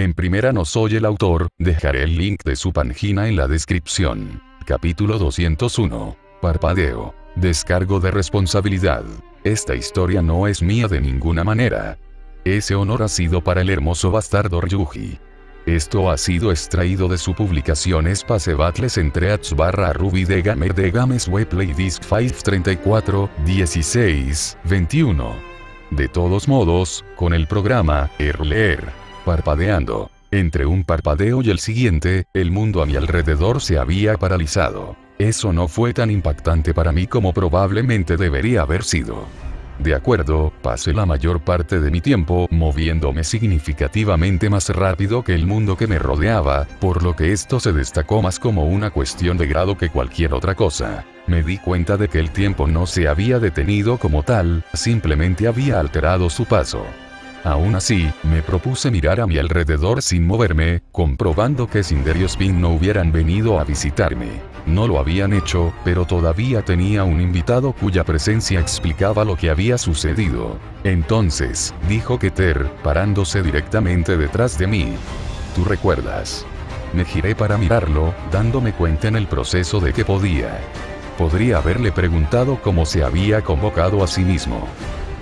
En primera no soy el autor, dejaré el link de su página en la descripción. Capítulo 201. Parpadeo. Descargo de responsabilidad. Esta historia no es mía de ninguna manera. Ese honor ha sido para el hermoso bastardo Ryuji. Esto ha sido extraído de su publicación Space Battles entre /Ruby de Gamer de Games Web Playdisc 534, 16, 21. De todos modos, con el programa, leer. Parpadeando. Entre un parpadeo y el siguiente, el mundo a mi alrededor se había paralizado. Eso no fue tan impactante para mí como probablemente debería haber sido. De acuerdo, pasé la mayor parte de mi tiempo moviéndome significativamente más rápido que el mundo que me rodeaba, por lo que esto se destacó más como una cuestión de grado que cualquier otra cosa. Me di cuenta de que el tiempo no se había detenido como tal, simplemente había alterado su paso. Aún así, me propuse mirar a mi alrededor sin moverme, comprobando que Cinder y Spin no hubieran venido a visitarme. No lo habían hecho, pero todavía tenía un invitado cuya presencia explicaba lo que había sucedido. Entonces, dijo Keter, parándose directamente detrás de mí. ¿Tú recuerdas? Me giré para mirarlo, dándome cuenta en el proceso de que podría haberle preguntado cómo se había convocado a sí mismo.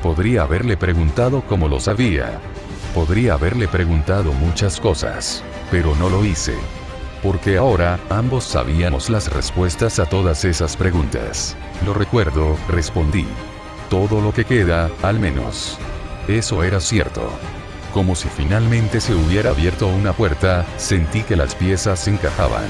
Podría haberle preguntado cómo lo sabía. Podría haberle preguntado muchas cosas. Pero no lo hice. Porque ahora, ambos sabíamos las respuestas a todas esas preguntas. Lo recuerdo, respondí. Todo lo que queda, al menos. Eso era cierto. Como si finalmente se hubiera abierto una puerta, sentí que las piezas se encajaban.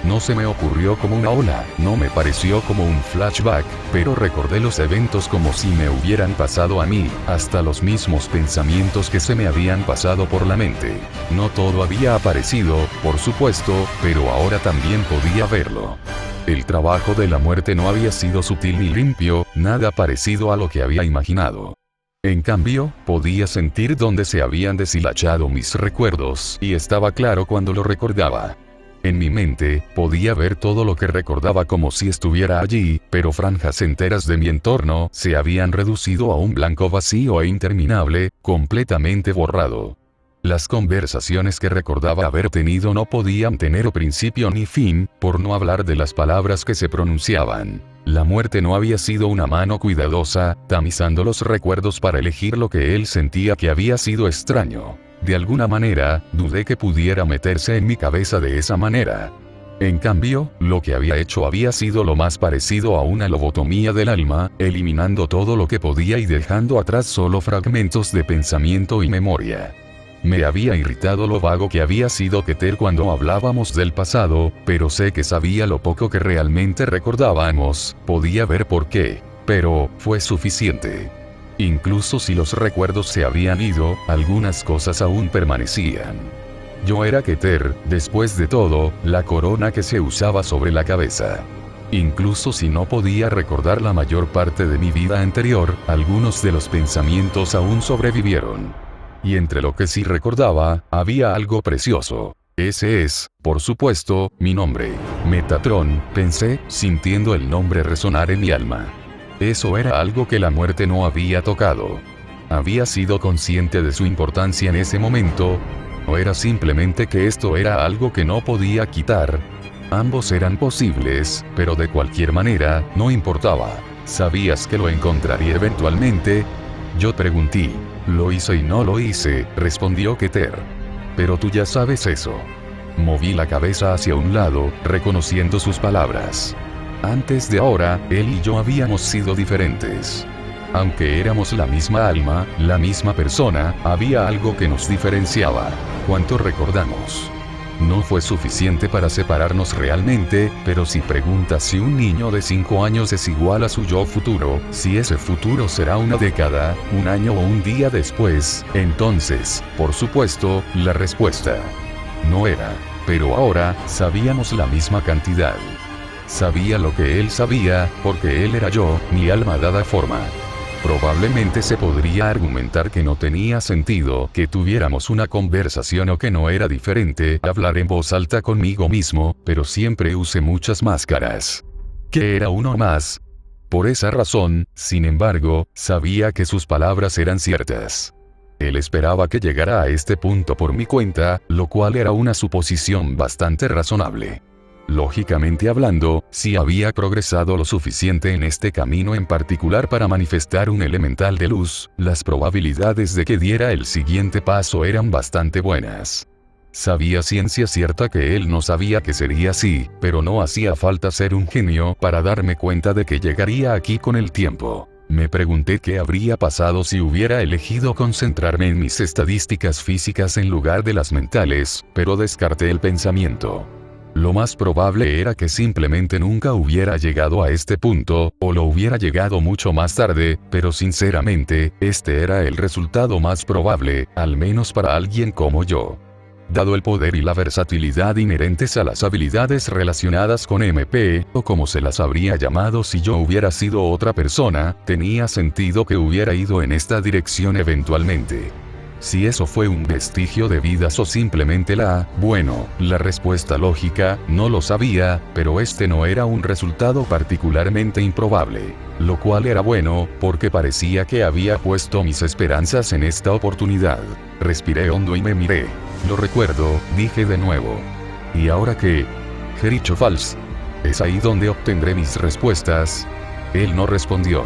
No se me ocurrió como una ola, no me pareció como un flashback, pero recordé los eventos como si me hubieran pasado a mí, hasta los mismos pensamientos que se me habían pasado por la mente. No todo había aparecido, por supuesto, pero ahora también podía verlo. El trabajo de la muerte no había sido sutil ni limpio, nada parecido a lo que había imaginado. En cambio, podía sentir dónde se habían deshilachado mis recuerdos, y estaba claro cuando lo recordaba. En mi mente, podía ver todo lo que recordaba como si estuviera allí, pero franjas enteras de mi entorno se habían reducido a un blanco vacío e interminable, completamente borrado. Las conversaciones que recordaba haber tenido no podían tener principio ni fin, por no hablar de las palabras que se pronunciaban. La muerte no había sido una mano cuidadosa, tamizando los recuerdos para elegir lo que él sentía que había sido extraño. De alguna manera, dudé que pudiera meterse en mi cabeza de esa manera. En cambio, lo que había hecho había sido lo más parecido a una lobotomía del alma, eliminando todo lo que podía y dejando atrás solo fragmentos de pensamiento y memoria. Me había irritado lo vago que había sido Keter cuando hablábamos del pasado, pero sé que sabía lo poco que realmente recordábamos, podía ver por qué. Pero, fue suficiente. Incluso si los recuerdos se habían ido, algunas cosas aún permanecían. Yo era Keter, después de todo, la corona que se usaba sobre la cabeza. Incluso si no podía recordar la mayor parte de mi vida anterior, algunos de los pensamientos aún sobrevivieron. Y entre lo que sí recordaba, había algo precioso. Ese es, por supuesto, mi nombre. Metatron, pensé, sintiendo el nombre resonar en mi alma. Eso era algo que la muerte no había tocado. ¿Había sido consciente de su importancia en ese momento? ¿O era simplemente que esto era algo que no podía quitar? Ambos eran posibles, pero de cualquier manera, no importaba. ¿Sabías que lo encontraría eventualmente? Yo pregunté. Lo hice y no lo hice, respondió Keter. Pero tú ya sabes eso. Moví la cabeza hacia un lado, reconociendo sus palabras. Antes de ahora, él y yo habíamos sido diferentes. Aunque éramos la misma alma, la misma persona, había algo que nos diferenciaba. ¿Cuánto recordamos? No fue suficiente para separarnos realmente, pero si preguntas si un niño de 5 años es igual a su yo futuro, si ese futuro será una década, un año o un día después, entonces, por supuesto, la respuesta no era. Pero ahora, sabíamos la misma cantidad. Sabía lo que él sabía, porque él era yo, mi alma dada forma. Probablemente se podría argumentar que no tenía sentido que tuviéramos una conversación o que no era diferente hablar en voz alta conmigo mismo, pero siempre usé muchas máscaras. ¿Qué era uno más? Por esa razón, sin embargo, sabía que sus palabras eran ciertas. Él esperaba que llegara a este punto por mi cuenta, lo cual era una suposición bastante razonable. Lógicamente hablando, si había progresado lo suficiente en este camino en particular para manifestar un elemental de luz, las probabilidades de que diera el siguiente paso eran bastante buenas. Sabía ciencia cierta que él no sabía que sería así, pero no hacía falta ser un genio para darme cuenta de que llegaría aquí con el tiempo. Me pregunté qué habría pasado si hubiera elegido concentrarme en mis estadísticas físicas en lugar de las mentales, pero descarté el pensamiento. Lo más probable era que simplemente nunca hubiera llegado a este punto, o lo hubiera llegado mucho más tarde, pero sinceramente, este era el resultado más probable, al menos para alguien como yo. Dado el poder y la versatilidad inherentes a las habilidades relacionadas con MP, o como se las habría llamado si yo hubiera sido otra persona, tenía sentido que hubiera ido en esta dirección eventualmente. Si eso fue un vestigio de vidas o simplemente la respuesta lógica, no lo sabía, pero este no era un resultado particularmente improbable. Lo cual era bueno, porque parecía que había puesto mis esperanzas en esta oportunidad. Respiré hondo y me miré. Lo recuerdo, dije de nuevo. ¿Y ahora qué? Jericho Falls. ¿Es ahí donde obtendré mis respuestas? Él no respondió.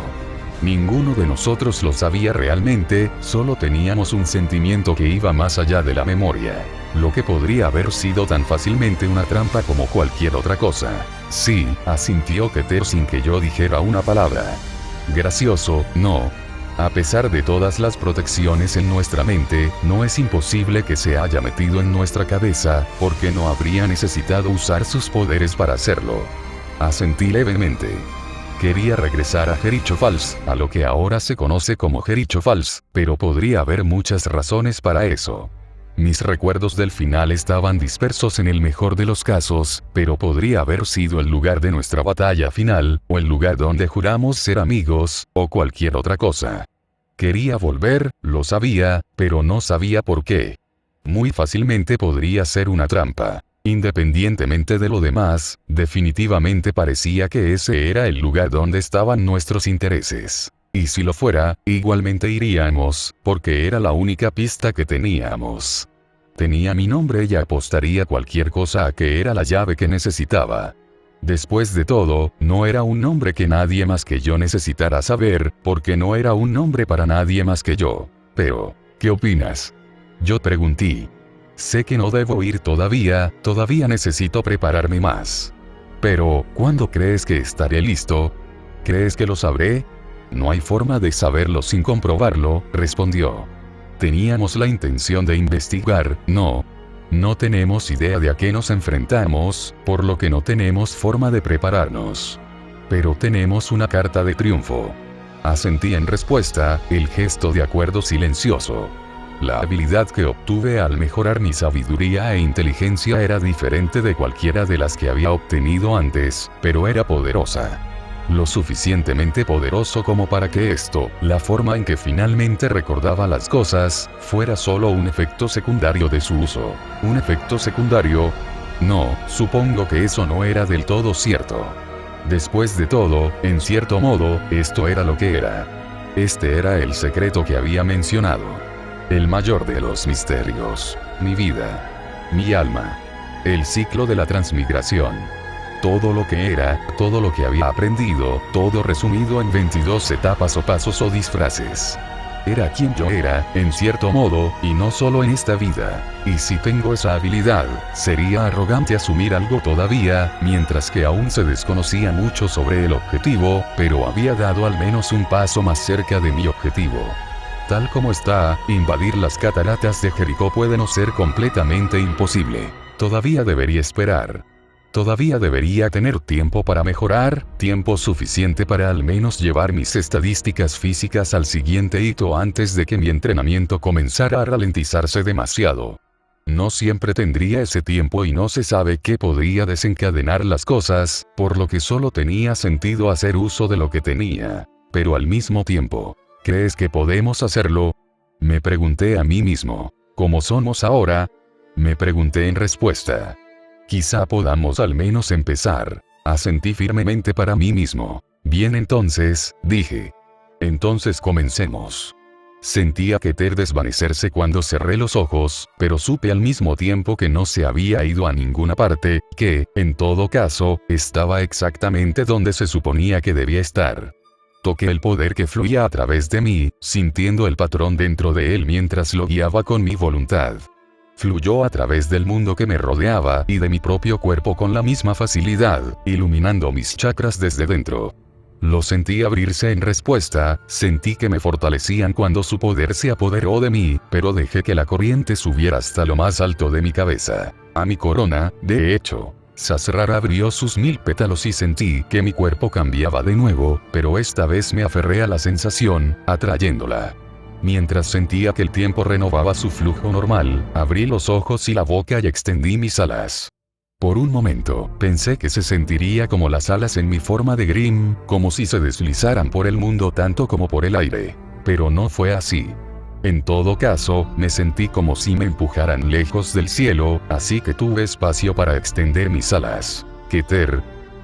Ninguno de nosotros lo sabía realmente, solo teníamos un sentimiento que iba más allá de la memoria. Lo que podría haber sido tan fácilmente una trampa como cualquier otra cosa. Sí, asintió Keter sin que yo dijera una palabra. Gracioso, ¿no? A pesar de todas las protecciones en nuestra mente, no es imposible que se haya metido en nuestra cabeza, porque no habría necesitado usar sus poderes para hacerlo. Asentí levemente. Quería regresar a Jericho Falls, a lo que ahora se conoce como Jericho Falls, pero podría haber muchas razones para eso. Mis recuerdos del final estaban dispersos en el mejor de los casos, pero podría haber sido el lugar de nuestra batalla final, o el lugar donde juramos ser amigos, o cualquier otra cosa. Quería volver, lo sabía, pero no sabía por qué. Muy fácilmente podría ser una trampa. Independientemente de lo demás, definitivamente parecía que ese era el lugar donde estaban nuestros intereses. Y si lo fuera, igualmente iríamos, porque era la única pista que teníamos. Tenía mi nombre y apostaría cualquier cosa a que era la llave que necesitaba. Después de todo, no era un nombre que nadie más que yo necesitara saber, porque no era un nombre para nadie más que yo. Pero, ¿qué opinas? Yo pregunté. Sé que no debo ir todavía necesito prepararme más. Pero, ¿cuándo crees que estaré listo? ¿Crees que lo sabré? No hay forma de saberlo sin comprobarlo, respondió. Teníamos la intención de investigar, ¿no? No tenemos idea de a qué nos enfrentamos, por lo que no tenemos forma de prepararnos. Pero tenemos una carta de triunfo. Asentí en respuesta, el gesto de acuerdo silencioso. La habilidad que obtuve al mejorar mi sabiduría e inteligencia era diferente de cualquiera de las que había obtenido antes, pero era poderosa. Lo suficientemente poderoso como para que esto, la forma en que finalmente recordaba las cosas, fuera solo un efecto secundario de su uso. ¿Un efecto secundario? No, supongo que eso no era del todo cierto. Después de todo, en cierto modo, esto era lo que era. Este era el secreto que había mencionado. El mayor de los misterios. Mi vida. Mi alma. El ciclo de la transmigración. Todo lo que era, todo lo que había aprendido, todo resumido en 22 etapas o pasos o disfraces. Era quien yo era, en cierto modo, y no solo en esta vida. Y si tengo esa habilidad, sería arrogante asumir algo todavía, mientras que aún se desconocía mucho sobre el objetivo, pero había dado al menos un paso más cerca de mi objetivo. Tal como está, invadir las cataratas de Jericó puede no ser completamente imposible. Todavía debería esperar. Todavía debería tener tiempo para mejorar, tiempo suficiente para al menos llevar mis estadísticas físicas al siguiente hito antes de que mi entrenamiento comenzara a ralentizarse demasiado. No siempre tendría ese tiempo y no se sabe qué podría desencadenar las cosas, por lo que solo tenía sentido hacer uso de lo que tenía. Pero al mismo tiempo, ¿crees que podemos hacerlo? Me pregunté a mí mismo. ¿Cómo somos ahora? Me pregunté en respuesta. Quizá podamos al menos empezar. Asentí firmemente para mí mismo. Bien entonces, dije. Entonces comencemos. Sentía Keter desvanecerse cuando cerré los ojos, pero supe al mismo tiempo que no se había ido a ninguna parte, que, en todo caso, estaba exactamente donde se suponía que debía estar. Toqué el poder que fluía a través de mí, sintiendo el patrón dentro de él mientras lo guiaba con mi voluntad. Fluyó a través del mundo que me rodeaba y de mi propio cuerpo con la misma facilidad, iluminando mis chakras desde dentro. Lo sentí abrirse en respuesta, sentí que me fortalecían cuando su poder se apoderó de mí, pero dejé que la corriente subiera hasta lo más alto de mi cabeza, a mi corona, de hecho. Sasrara abrió sus 1000 pétalos y sentí que mi cuerpo cambiaba de nuevo, pero esta vez me aferré a la sensación, atrayéndola. Mientras sentía que el tiempo renovaba su flujo normal, abrí los ojos y la boca y extendí mis alas. Por un momento, pensé que se sentiría como las alas en mi forma de Grimm, como si se deslizaran por el mundo tanto como por el aire. Pero no fue así. En todo caso, me sentí como si me empujaran lejos del cielo, así que tuve espacio para extender mis alas. «¿Keter?»,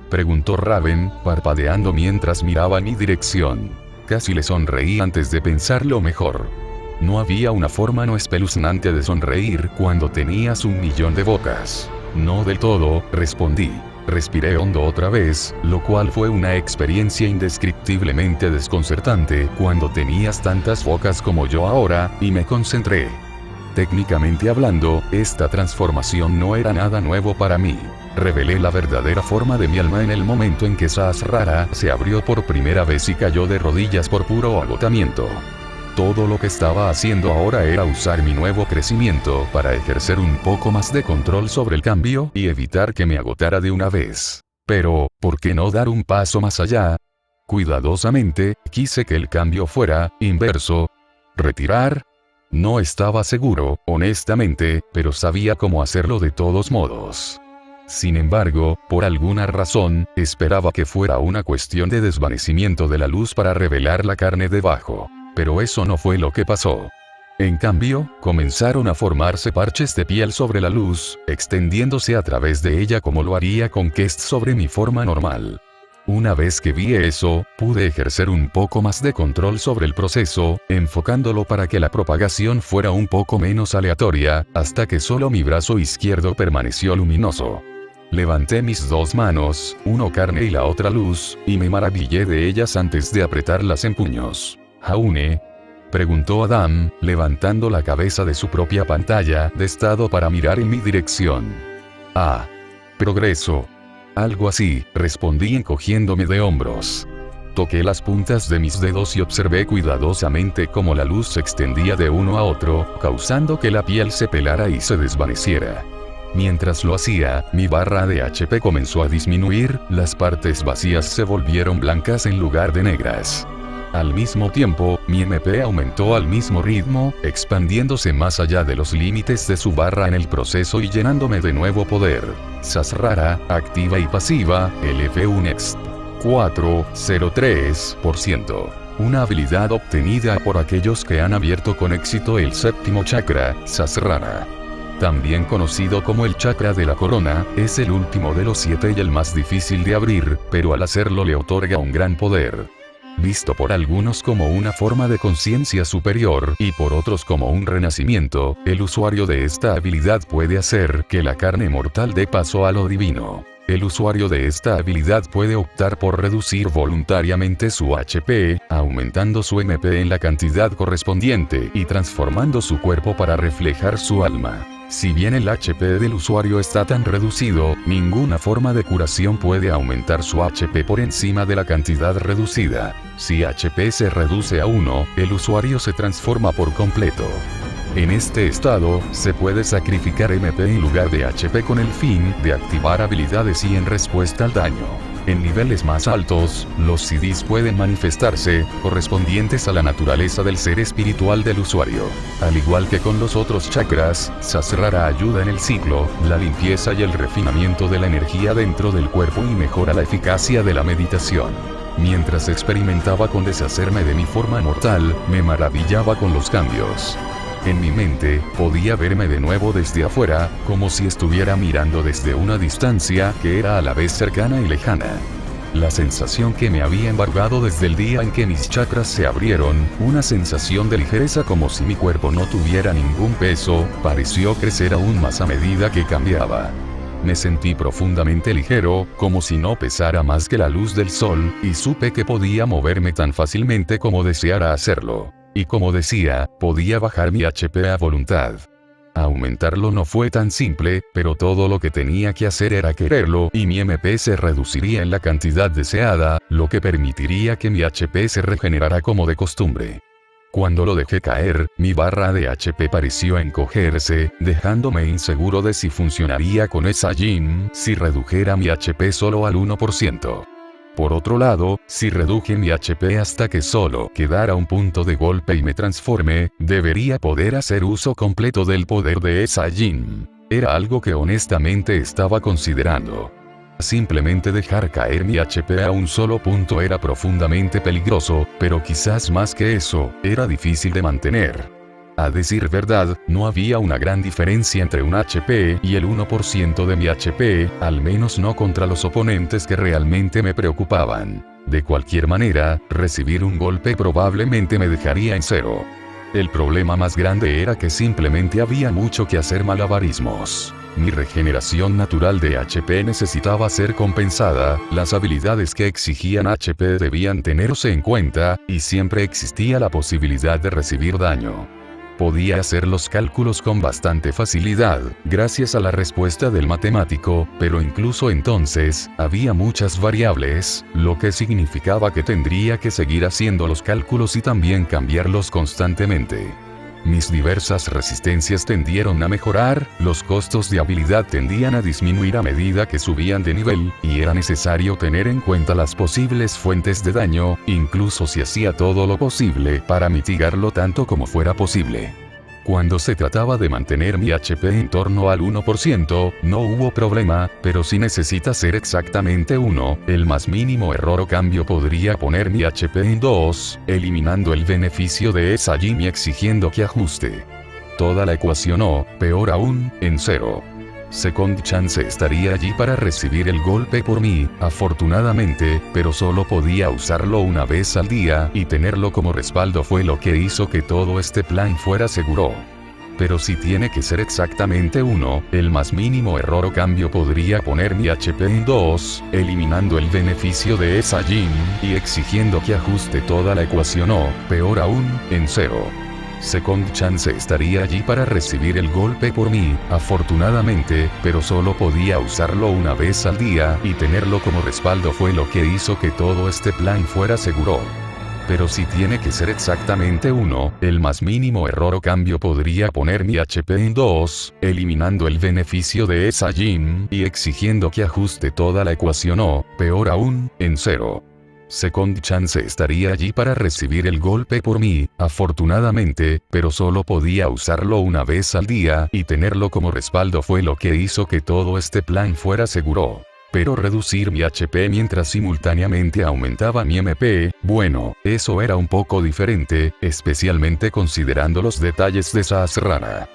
preguntó Raven, parpadeando mientras miraba en mi dirección. Casi le sonreí antes de pensarlo mejor. No había una forma no espeluznante de sonreír cuando tenías 1.000.000 de bocas. No del todo, respondí. Respiré hondo otra vez, lo cual fue una experiencia indescriptiblemente desconcertante cuando tenías tantas bocas como yo ahora, y me concentré. Técnicamente hablando, esta transformación no era nada nuevo para mí. Revelé la verdadera forma de mi alma en el momento en que Sasrara se abrió por primera vez y cayó de rodillas por puro agotamiento. Todo lo que estaba haciendo ahora era usar mi nuevo crecimiento para ejercer un poco más de control sobre el cambio y evitar que me agotara de una vez. Pero, ¿por qué no dar un paso más allá? Cuidadosamente, quise que el cambio fuera inverso. ¿Retirar? No estaba seguro, honestamente, pero sabía cómo hacerlo de todos modos. Sin embargo, por alguna razón, esperaba que fuera una cuestión de desvanecimiento de la luz para revelar la carne debajo. Pero eso no fue lo que pasó. En cambio, comenzaron a formarse parches de piel sobre la luz, extendiéndose a través de ella como lo haría con Kest sobre mi forma normal. Una vez que vi eso, pude ejercer un poco más de control sobre el proceso, enfocándolo para que la propagación fuera un poco menos aleatoria, hasta que solo mi brazo izquierdo permaneció luminoso. Levanté mis 2 manos, uno carne y la otra luz, y me maravillé de ellas antes de apretarlas en puños. «¿Jaune?», preguntó Adam, levantando la cabeza de su propia pantalla de estado para mirar en mi dirección. «Ah. Progreso. Algo así», respondí encogiéndome de hombros. Toqué las puntas de mis dedos y observé cuidadosamente cómo la luz se extendía de uno a otro, causando que la piel se pelara y se desvaneciera. Mientras lo hacía, mi barra de HP comenzó a disminuir, las partes vacías se volvieron blancas en lugar de negras. Al mismo tiempo, mi MP aumentó al mismo ritmo, expandiéndose más allá de los límites de su barra en el proceso y llenándome de nuevo poder. Sasrara, activa y pasiva, LF1 Next. 403%. Una habilidad obtenida por aquellos que han abierto con éxito el 7º chakra, Sasrara. También conocido como el chakra de la corona, es el último de los 7 y el más difícil de abrir, pero al hacerlo le otorga un gran poder. Visto por algunos como una forma de conciencia superior y por otros como un renacimiento, el usuario de esta habilidad puede hacer que la carne mortal dé paso a lo divino. El usuario de esta habilidad puede optar por reducir voluntariamente su HP, aumentando su MP en la cantidad correspondiente y transformando su cuerpo para reflejar su alma. Si bien el HP del usuario está tan reducido, ninguna forma de curación puede aumentar su HP por encima de la cantidad reducida. Si HP se reduce a 1, el usuario se transforma por completo. En este estado, se puede sacrificar MP en lugar de HP con el fin de activar habilidades y en respuesta al daño. En niveles más altos, los CDs pueden manifestarse, correspondientes a la naturaleza del ser espiritual del usuario. Al igual que con los otros chakras, Sasrara ayuda en el ciclo, la limpieza y el refinamiento de la energía dentro del cuerpo y mejora la eficacia de la meditación. Mientras experimentaba con deshacerme de mi forma mortal, me maravillaba con los cambios. En mi mente, podía verme de nuevo desde afuera, como si estuviera mirando desde una distancia que era a la vez cercana y lejana. La sensación que me había embargado desde el día en que mis chakras se abrieron, una sensación de ligereza como si mi cuerpo no tuviera ningún peso, pareció crecer aún más a medida que cambiaba. Me sentí profundamente ligero, como si no pesara más que la luz del sol, y supe que podía moverme tan fácilmente como deseara hacerlo. Y como decía, podía bajar mi HP a voluntad. Aumentarlo no fue tan simple, pero todo lo que tenía que hacer era quererlo y mi MP se reduciría en la cantidad deseada, lo que permitiría que mi HP se regenerara como de costumbre. Cuando lo dejé caer, mi barra de HP pareció encogerse, dejándome inseguro de si funcionaría con esa Jin si redujera mi HP solo al 1%. Por otro lado, si reduje mi HP hasta que solo quedara un punto de golpe y me transforme, debería poder hacer uso completo del poder de esa Jin. Era algo que honestamente estaba considerando. Simplemente dejar caer mi HP a un solo punto era profundamente peligroso, pero quizás más que eso, era difícil de mantener. A decir verdad, no había una gran diferencia entre un HP y el 1% de mi HP, al menos no contra los oponentes que realmente me preocupaban. De cualquier manera, recibir un golpe probablemente me dejaría en cero. El problema más grande era que simplemente había mucho que hacer malabarismos. Mi regeneración natural de HP necesitaba ser compensada, las habilidades que exigían HP debían tenerse en cuenta, y siempre existía la posibilidad de recibir daño. Podía hacer los cálculos con bastante facilidad, gracias a la respuesta del matemático, pero incluso entonces, había muchas variables, lo que significaba que tendría que seguir haciendo los cálculos y también cambiarlos constantemente. Mis diversas resistencias tendieron a mejorar, los costos de habilidad tendían a disminuir a medida que subían de nivel, y era necesario tener en cuenta las posibles fuentes de daño, incluso si hacía todo lo posible para mitigarlo tanto como fuera posible. Cuando se trataba de mantener mi HP en torno al 1%, no hubo problema, pero si necesita ser exactamente 1, el más mínimo error o cambio podría poner mi HP en 2, eliminando el beneficio de esa Jin y exigiendo que ajuste toda la ecuación o, peor aún, en 0. Second Chance estaría allí para recibir el golpe por mí, afortunadamente, pero solo podía usarlo una vez al día, y tenerlo como respaldo fue lo que hizo que todo este plan fuera seguro. Pero si tiene que ser exactamente 1, el más mínimo error o cambio podría poner mi HP en 2, eliminando el beneficio de esa Jin, y exigiendo que ajuste toda la ecuación o, peor aún, en 0. Second Chance estaría allí para recibir el golpe por mí, afortunadamente, pero solo podía usarlo una vez al día, y tenerlo como respaldo fue lo que hizo que todo este plan fuera seguro. Pero si tiene que ser exactamente 1, el más mínimo error o cambio podría poner mi HP en 2, eliminando el beneficio de esa Jin, y exigiendo que ajuste toda la ecuación o, peor aún, en 0. Second Chance estaría allí para recibir el golpe por mí, afortunadamente, pero solo podía usarlo una vez al día, y tenerlo como respaldo fue lo que hizo que todo este plan fuera seguro. Pero reducir mi HP mientras simultáneamente aumentaba mi MP, bueno, eso era un poco diferente, especialmente considerando los detalles de Sahasrara.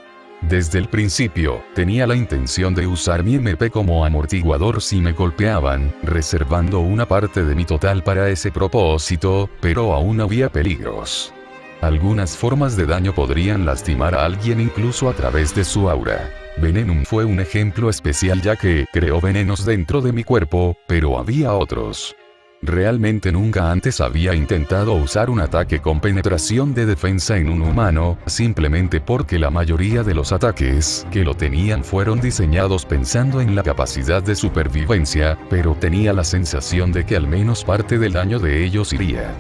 Desde el principio, tenía la intención de usar mi MP como amortiguador si me golpeaban, reservando una parte de mi total para ese propósito, pero aún había peligros. Algunas formas de daño podrían lastimar a alguien incluso a través de su aura. Venenum fue un ejemplo especial ya que creó venenos dentro de mi cuerpo, pero había otros. Realmente nunca antes había intentado usar un ataque con penetración de defensa en un humano, simplemente porque la mayoría de los ataques que lo tenían fueron diseñados pensando en la capacidad de supervivencia, pero tenía la sensación de que al menos parte del daño de ellos iría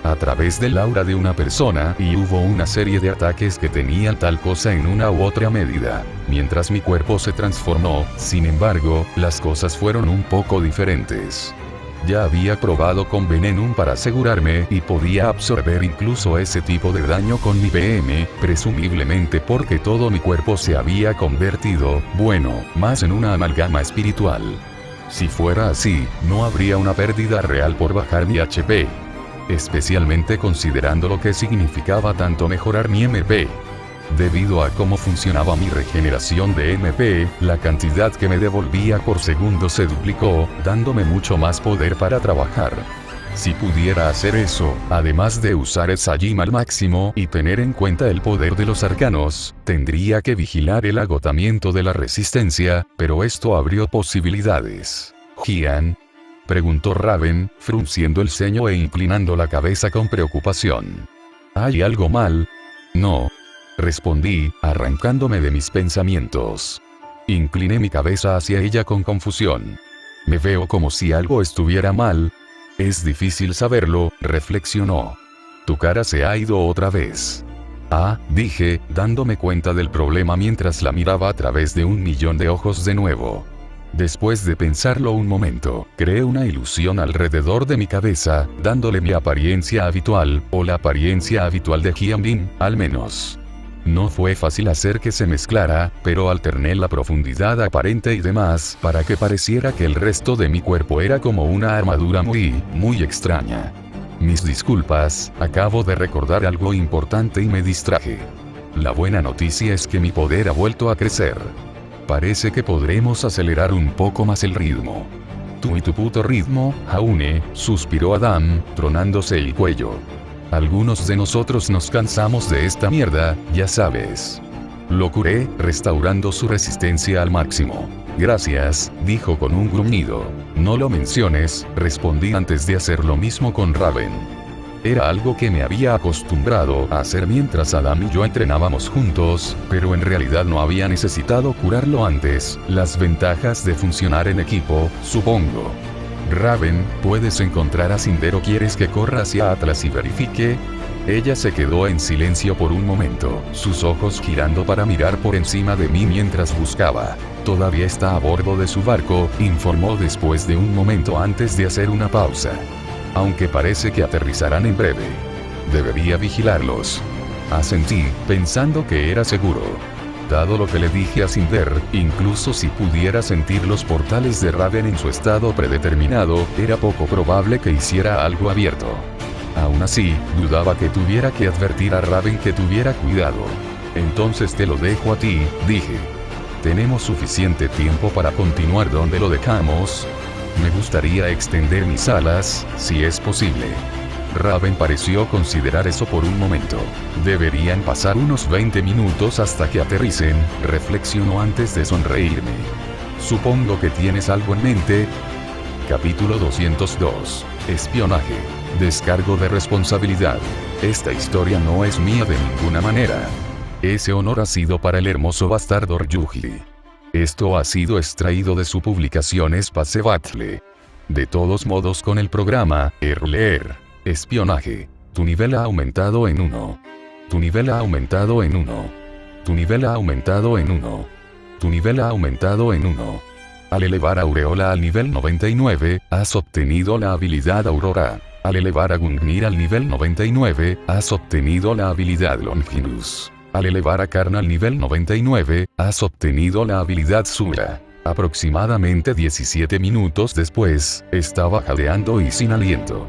a través del aura de una persona, y hubo una serie de ataques que tenían tal cosa en una u otra medida. Mientras mi cuerpo se transformó, sin embargo, las cosas fueron un poco diferentes. Ya había probado con Venenum para asegurarme y podía absorber incluso ese tipo de daño con mi PM, presumiblemente porque todo mi cuerpo se había convertido, bueno, más en una amalgama espiritual. Si fuera así, no habría una pérdida real por bajar mi HP. Especialmente considerando lo que significaba tanto mejorar mi MP. Debido a cómo funcionaba mi regeneración de MP, la cantidad que me devolvía por segundo se duplicó, dándome mucho más poder para trabajar. Si pudiera hacer eso, además de usar el Sajim al máximo y tener en cuenta el poder de los arcanos, tendría que vigilar el agotamiento de la resistencia, pero esto abrió posibilidades. ¿Gian?, preguntó Raven, frunciendo el ceño e inclinando la cabeza con preocupación. ¿Hay algo mal? No. Respondí, arrancándome de mis pensamientos. Incliné mi cabeza hacia ella con confusión. Me veo como si algo estuviera mal. Es difícil saberlo, reflexionó. Tu cara se ha ido otra vez. Ah, dije, dándome cuenta del problema mientras la miraba a través de 1.000.000 de ojos de nuevo. Después de pensarlo un momento, creé una ilusión alrededor de mi cabeza, dándole mi apariencia habitual, o la apariencia habitual de Hyunbin, al menos. No fue fácil hacer que se mezclara, pero alterné la profundidad aparente y demás para que pareciera que el resto de mi cuerpo era como una armadura muy extraña. Mis disculpas, acabo de recordar algo importante y me distraje. La buena noticia es que mi poder ha vuelto a crecer. Parece que podremos acelerar un poco más el ritmo. Tú y tu puto ritmo, Jaune, suspiró Adam, tronándose el cuello. Algunos de nosotros nos cansamos de esta mierda, ya sabes. Lo curé, restaurando su resistencia al máximo. Gracias, dijo con un gruñido. No lo menciones, respondí antes de hacer lo mismo con Raven. Era algo que me había acostumbrado a hacer mientras Adam y yo entrenábamos juntos, pero en realidad no había necesitado curarlo antes. Las ventajas de funcionar en equipo, supongo. Raven, ¿puedes encontrar a Cinder o quieres que corra hacia Atlas y verifique? Ella se quedó en silencio por un momento, sus ojos girando para mirar por encima de mí mientras buscaba. Todavía está a bordo de su barco, informó después de un momento antes de hacer una pausa. Aunque parece que aterrizarán en breve. Debería vigilarlos. Asentí, pensando que era seguro. Dado lo que le dije a Cinder, incluso si pudiera sentir los portales de Raven en su estado predeterminado, era poco probable que hiciera algo abierto. Aún así, dudaba que tuviera que advertir a Raven que tuviera cuidado. Entonces te lo dejo a ti, dije. ¿Tenemos suficiente tiempo para continuar donde lo dejamos? Me gustaría extender mis alas, si es posible. Raven pareció considerar eso por un momento. Deberían pasar unos 20 minutos hasta que aterricen, reflexionó antes de sonreírme. Supongo que tienes algo en mente. Capítulo 202. Espionaje. Descargo de responsabilidad. Esta historia no es mía de ninguna manera. Ese honor ha sido para el hermoso bastardo Ryuji. Esto ha sido extraído de su publicación Space Battle. De todos modos, con el programa leer. Espionaje. Tu nivel ha aumentado en 1. Tu nivel ha aumentado en 1. Tu nivel ha aumentado en 1. Tu nivel ha aumentado en 1. Al elevar a Aureola al nivel 99, has obtenido la habilidad Aurora. Al elevar a Gungnir al nivel 99, has obtenido la habilidad Longinus. Al elevar a Karna al nivel 99, has obtenido la habilidad Sura. Aproximadamente 17 minutos después, estaba jadeando y sin aliento.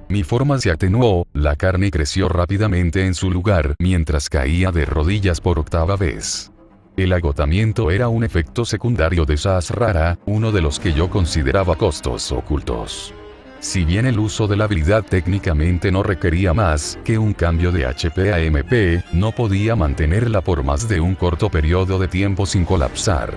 Mi forma se atenuó, la carne creció rápidamente en su lugar mientras caía de rodillas por octava vez. El agotamiento era un efecto secundario de Sahasrara, uno de los que yo consideraba costos ocultos. Si bien el uso de la habilidad técnicamente no requería más que un cambio de HP a MP, no podía mantenerla por más de un corto periodo de tiempo sin colapsar.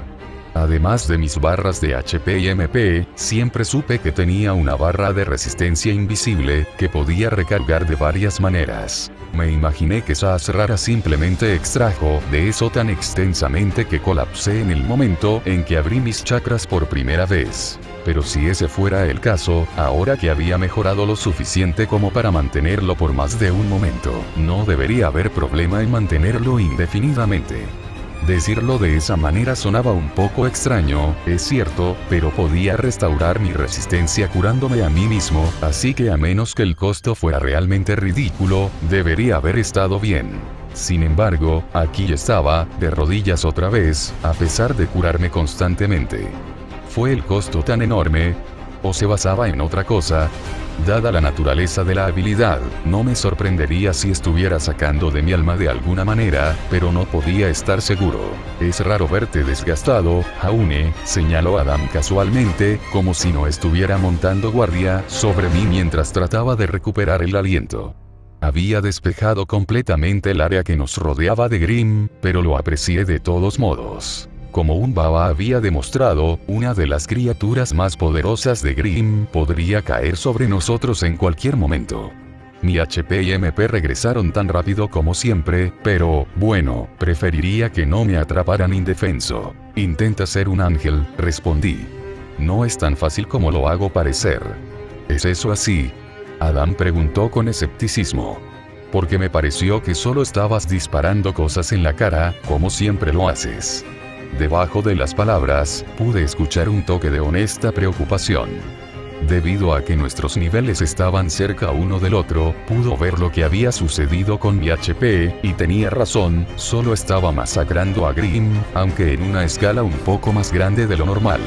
Además de mis barras de HP y MP, siempre supe que tenía una barra de resistencia invisible, que podía recargar de varias maneras. Me imaginé que Sahasrara simplemente extrajo de eso tan extensamente que colapsé en el momento en que abrí mis chakras por primera vez. Pero si ese fuera el caso, ahora que había mejorado lo suficiente como para mantenerlo por más de un momento, no debería haber problema en mantenerlo indefinidamente. Decirlo de esa manera sonaba un poco extraño, es cierto, pero podía restaurar mi resistencia curándome a mí mismo, así que a menos que el costo fuera realmente ridículo, debería haber estado bien. Sin embargo, aquí estaba, de rodillas otra vez, a pesar de curarme constantemente. ¿Fue el costo tan enorme? ¿O se basaba en otra cosa? Dada la naturaleza de la habilidad, no me sorprendería si estuviera sacando de mi alma de alguna manera, pero no podía estar seguro. Es raro verte desgastado, Jaune, señaló Adam casualmente, como si no estuviera montando guardia sobre mí mientras trataba de recuperar el aliento. Había despejado completamente el área que nos rodeaba de Grimm, pero lo aprecié de todos modos. Como un baba había demostrado, una de las criaturas más poderosas de Grimm podría caer sobre nosotros en cualquier momento. Mi HP y MP regresaron tan rápido como siempre, pero, bueno, preferiría que no me atraparan indefenso. Intenta ser un ángel, respondí. No es tan fácil como lo hago parecer. ¿Es eso así? Adam preguntó con escepticismo. Porque me pareció que solo estabas disparando cosas en la cara, como siempre lo haces. Debajo de las palabras, pude escuchar un toque de honesta preocupación. Debido a que nuestros niveles estaban cerca uno del otro, pudo ver lo que había sucedido con mi HP, y tenía razón, solo estaba masacrando a Grimm, aunque en una escala un poco más grande de lo normal.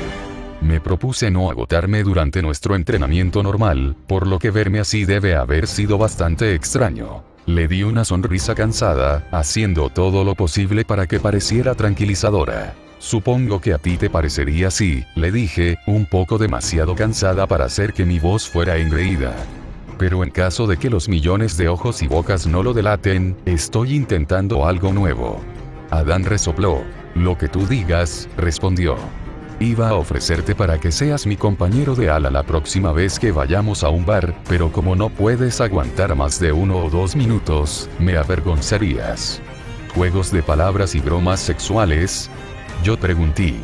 Me propuse no agotarme durante nuestro entrenamiento normal, por lo que verme así debe haber sido bastante extraño. Le di una sonrisa cansada, haciendo todo lo posible para que pareciera tranquilizadora. Supongo que a ti te parecería así, le dije, un poco demasiado cansada para hacer que mi voz fuera engreída. Pero en caso de que los millones de ojos y bocas no lo delaten, estoy intentando algo nuevo. Adán resopló. Lo que tú digas, respondió. Iba a ofrecerte para que seas mi compañero de ala la próxima vez que vayamos a un bar, pero como no puedes aguantar más de 1 o 2 minutos, me avergonzarías. ¿Juegos de palabras y bromas sexuales? Yo pregunté.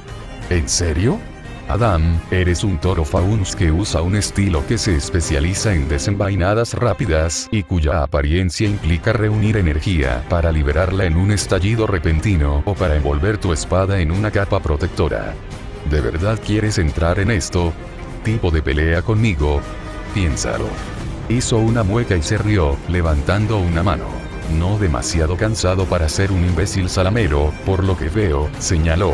¿En serio? Adam, eres un toro faunus que usa un estilo que se especializa en desenvainadas rápidas y cuya apariencia implica reunir energía para liberarla en un estallido repentino o para envolver tu espada en una capa protectora. ¿De verdad quieres entrar en esto? ¿Tipo de pelea conmigo? Piénsalo. Hizo una mueca y se rió, levantando una mano. No demasiado cansado para ser un imbécil salamero, por lo que veo, señaló.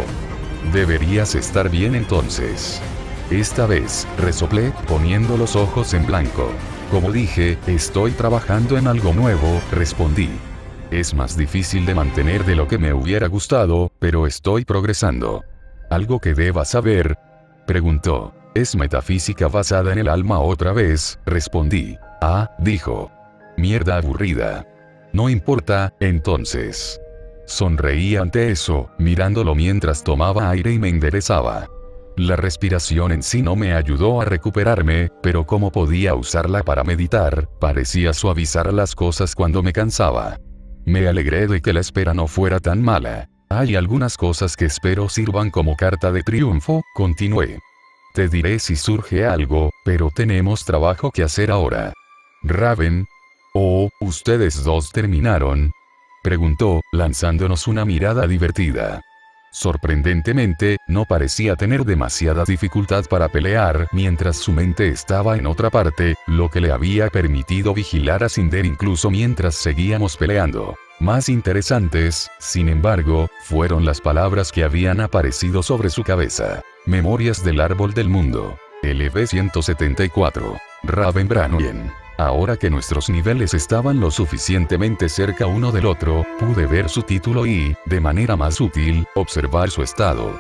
Deberías estar bien entonces. Esta vez, resoplé, poniendo los ojos en blanco. Como dije, estoy trabajando en algo nuevo, respondí. Es más difícil de mantener de lo que me hubiera gustado, pero estoy progresando. ¿Algo que debas saber? Preguntó. Es metafísica basada en el alma otra vez, respondí. Ah, dijo. Mierda aburrida. No importa, entonces. Sonreí ante eso, mirándolo mientras tomaba aire y me enderezaba. La respiración en sí no me ayudó a recuperarme, pero como podía usarla para meditar, parecía suavizar las cosas cuando me cansaba. Me alegré de que la espera no fuera tan mala. Hay algunas cosas que espero sirvan como carta de triunfo, continué. Te diré si surge algo, pero tenemos trabajo que hacer ahora. Raven. Oh, ¿ustedes dos terminaron? Preguntó, lanzándonos una mirada divertida. Sorprendentemente, no parecía tener demasiada dificultad para pelear mientras su mente estaba en otra parte, lo que le había permitido vigilar a Cinder incluso mientras seguíamos peleando. Más interesantes, sin embargo, fueron las palabras que habían aparecido sobre su cabeza. Memorias del árbol del mundo. LV-174. Raven Branwen. Ahora que nuestros niveles estaban lo suficientemente cerca uno del otro, pude ver su título y, de manera más útil, observar su estado.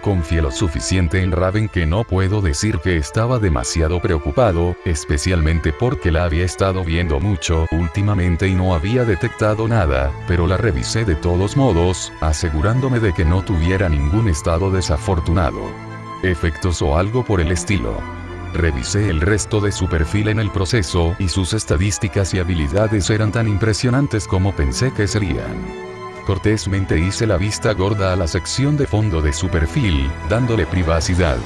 Confié lo suficiente en Raven que no puedo decir que estaba demasiado preocupado, especialmente porque la había estado viendo mucho últimamente y no había detectado nada, pero la revisé de todos modos, asegurándome de que no tuviera ningún estado desafortunado. Efectos o algo por el estilo. Revisé el resto de su perfil en el proceso y sus estadísticas y habilidades eran tan impresionantes como pensé que serían. Cortésmente hice la vista gorda a la sección de fondo de su perfil, dándole privacidad.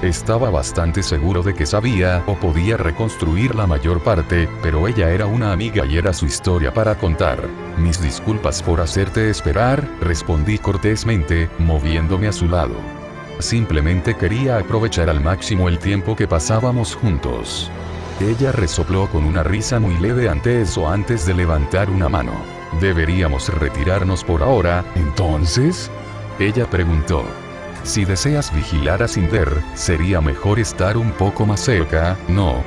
Estaba bastante seguro de que sabía o podía reconstruir la mayor parte, pero ella era una amiga y era su historia para contar. Mis disculpas por hacerte esperar, respondí cortésmente, moviéndome a su lado. Simplemente quería aprovechar al máximo el tiempo que pasábamos juntos. Ella resopló con una risa muy leve ante eso antes de levantar una mano. ¿Deberíamos retirarnos por ahora, entonces? Ella preguntó. Si deseas vigilar a Cinder, sería mejor estar un poco más cerca, ¿no?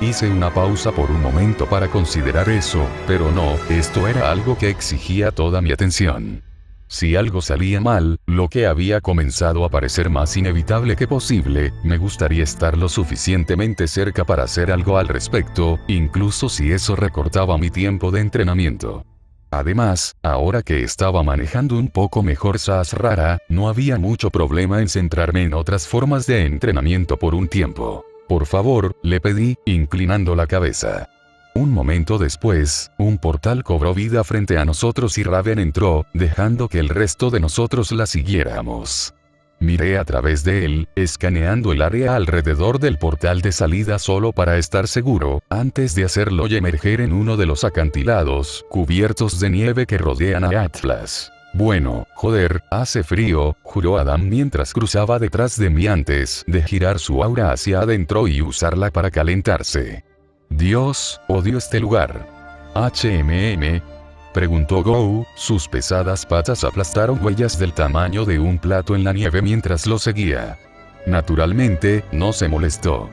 Hice una pausa por un momento para considerar eso, pero no, esto era algo que exigía toda mi atención. Si algo salía mal, lo que había comenzado a parecer más inevitable que posible, me gustaría estar lo suficientemente cerca para hacer algo al respecto, incluso si eso recortaba mi tiempo de entrenamiento. Además, ahora que estaba manejando un poco mejor Sahasrara, no había mucho problema en centrarme en otras formas de entrenamiento por un tiempo. Por favor, le pedí, inclinando la cabeza. Un momento después, un portal cobró vida frente a nosotros y Raven entró, dejando que el resto de nosotros la siguiéramos. Miré a través de él, escaneando el área alrededor del portal de salida solo para estar seguro, antes de hacerlo y emerger en uno de los acantilados, cubiertos de nieve que rodean a Atlas. Bueno, joder, hace frío, juró Adam mientras cruzaba detrás de mí antes de girar su aura hacia adentro y usarla para calentarse. Dios, odio este lugar. ¿HMM? Preguntó Gou, sus pesadas patas aplastaron huellas del tamaño de un plato en la nieve mientras lo seguía. Naturalmente, no se molestó.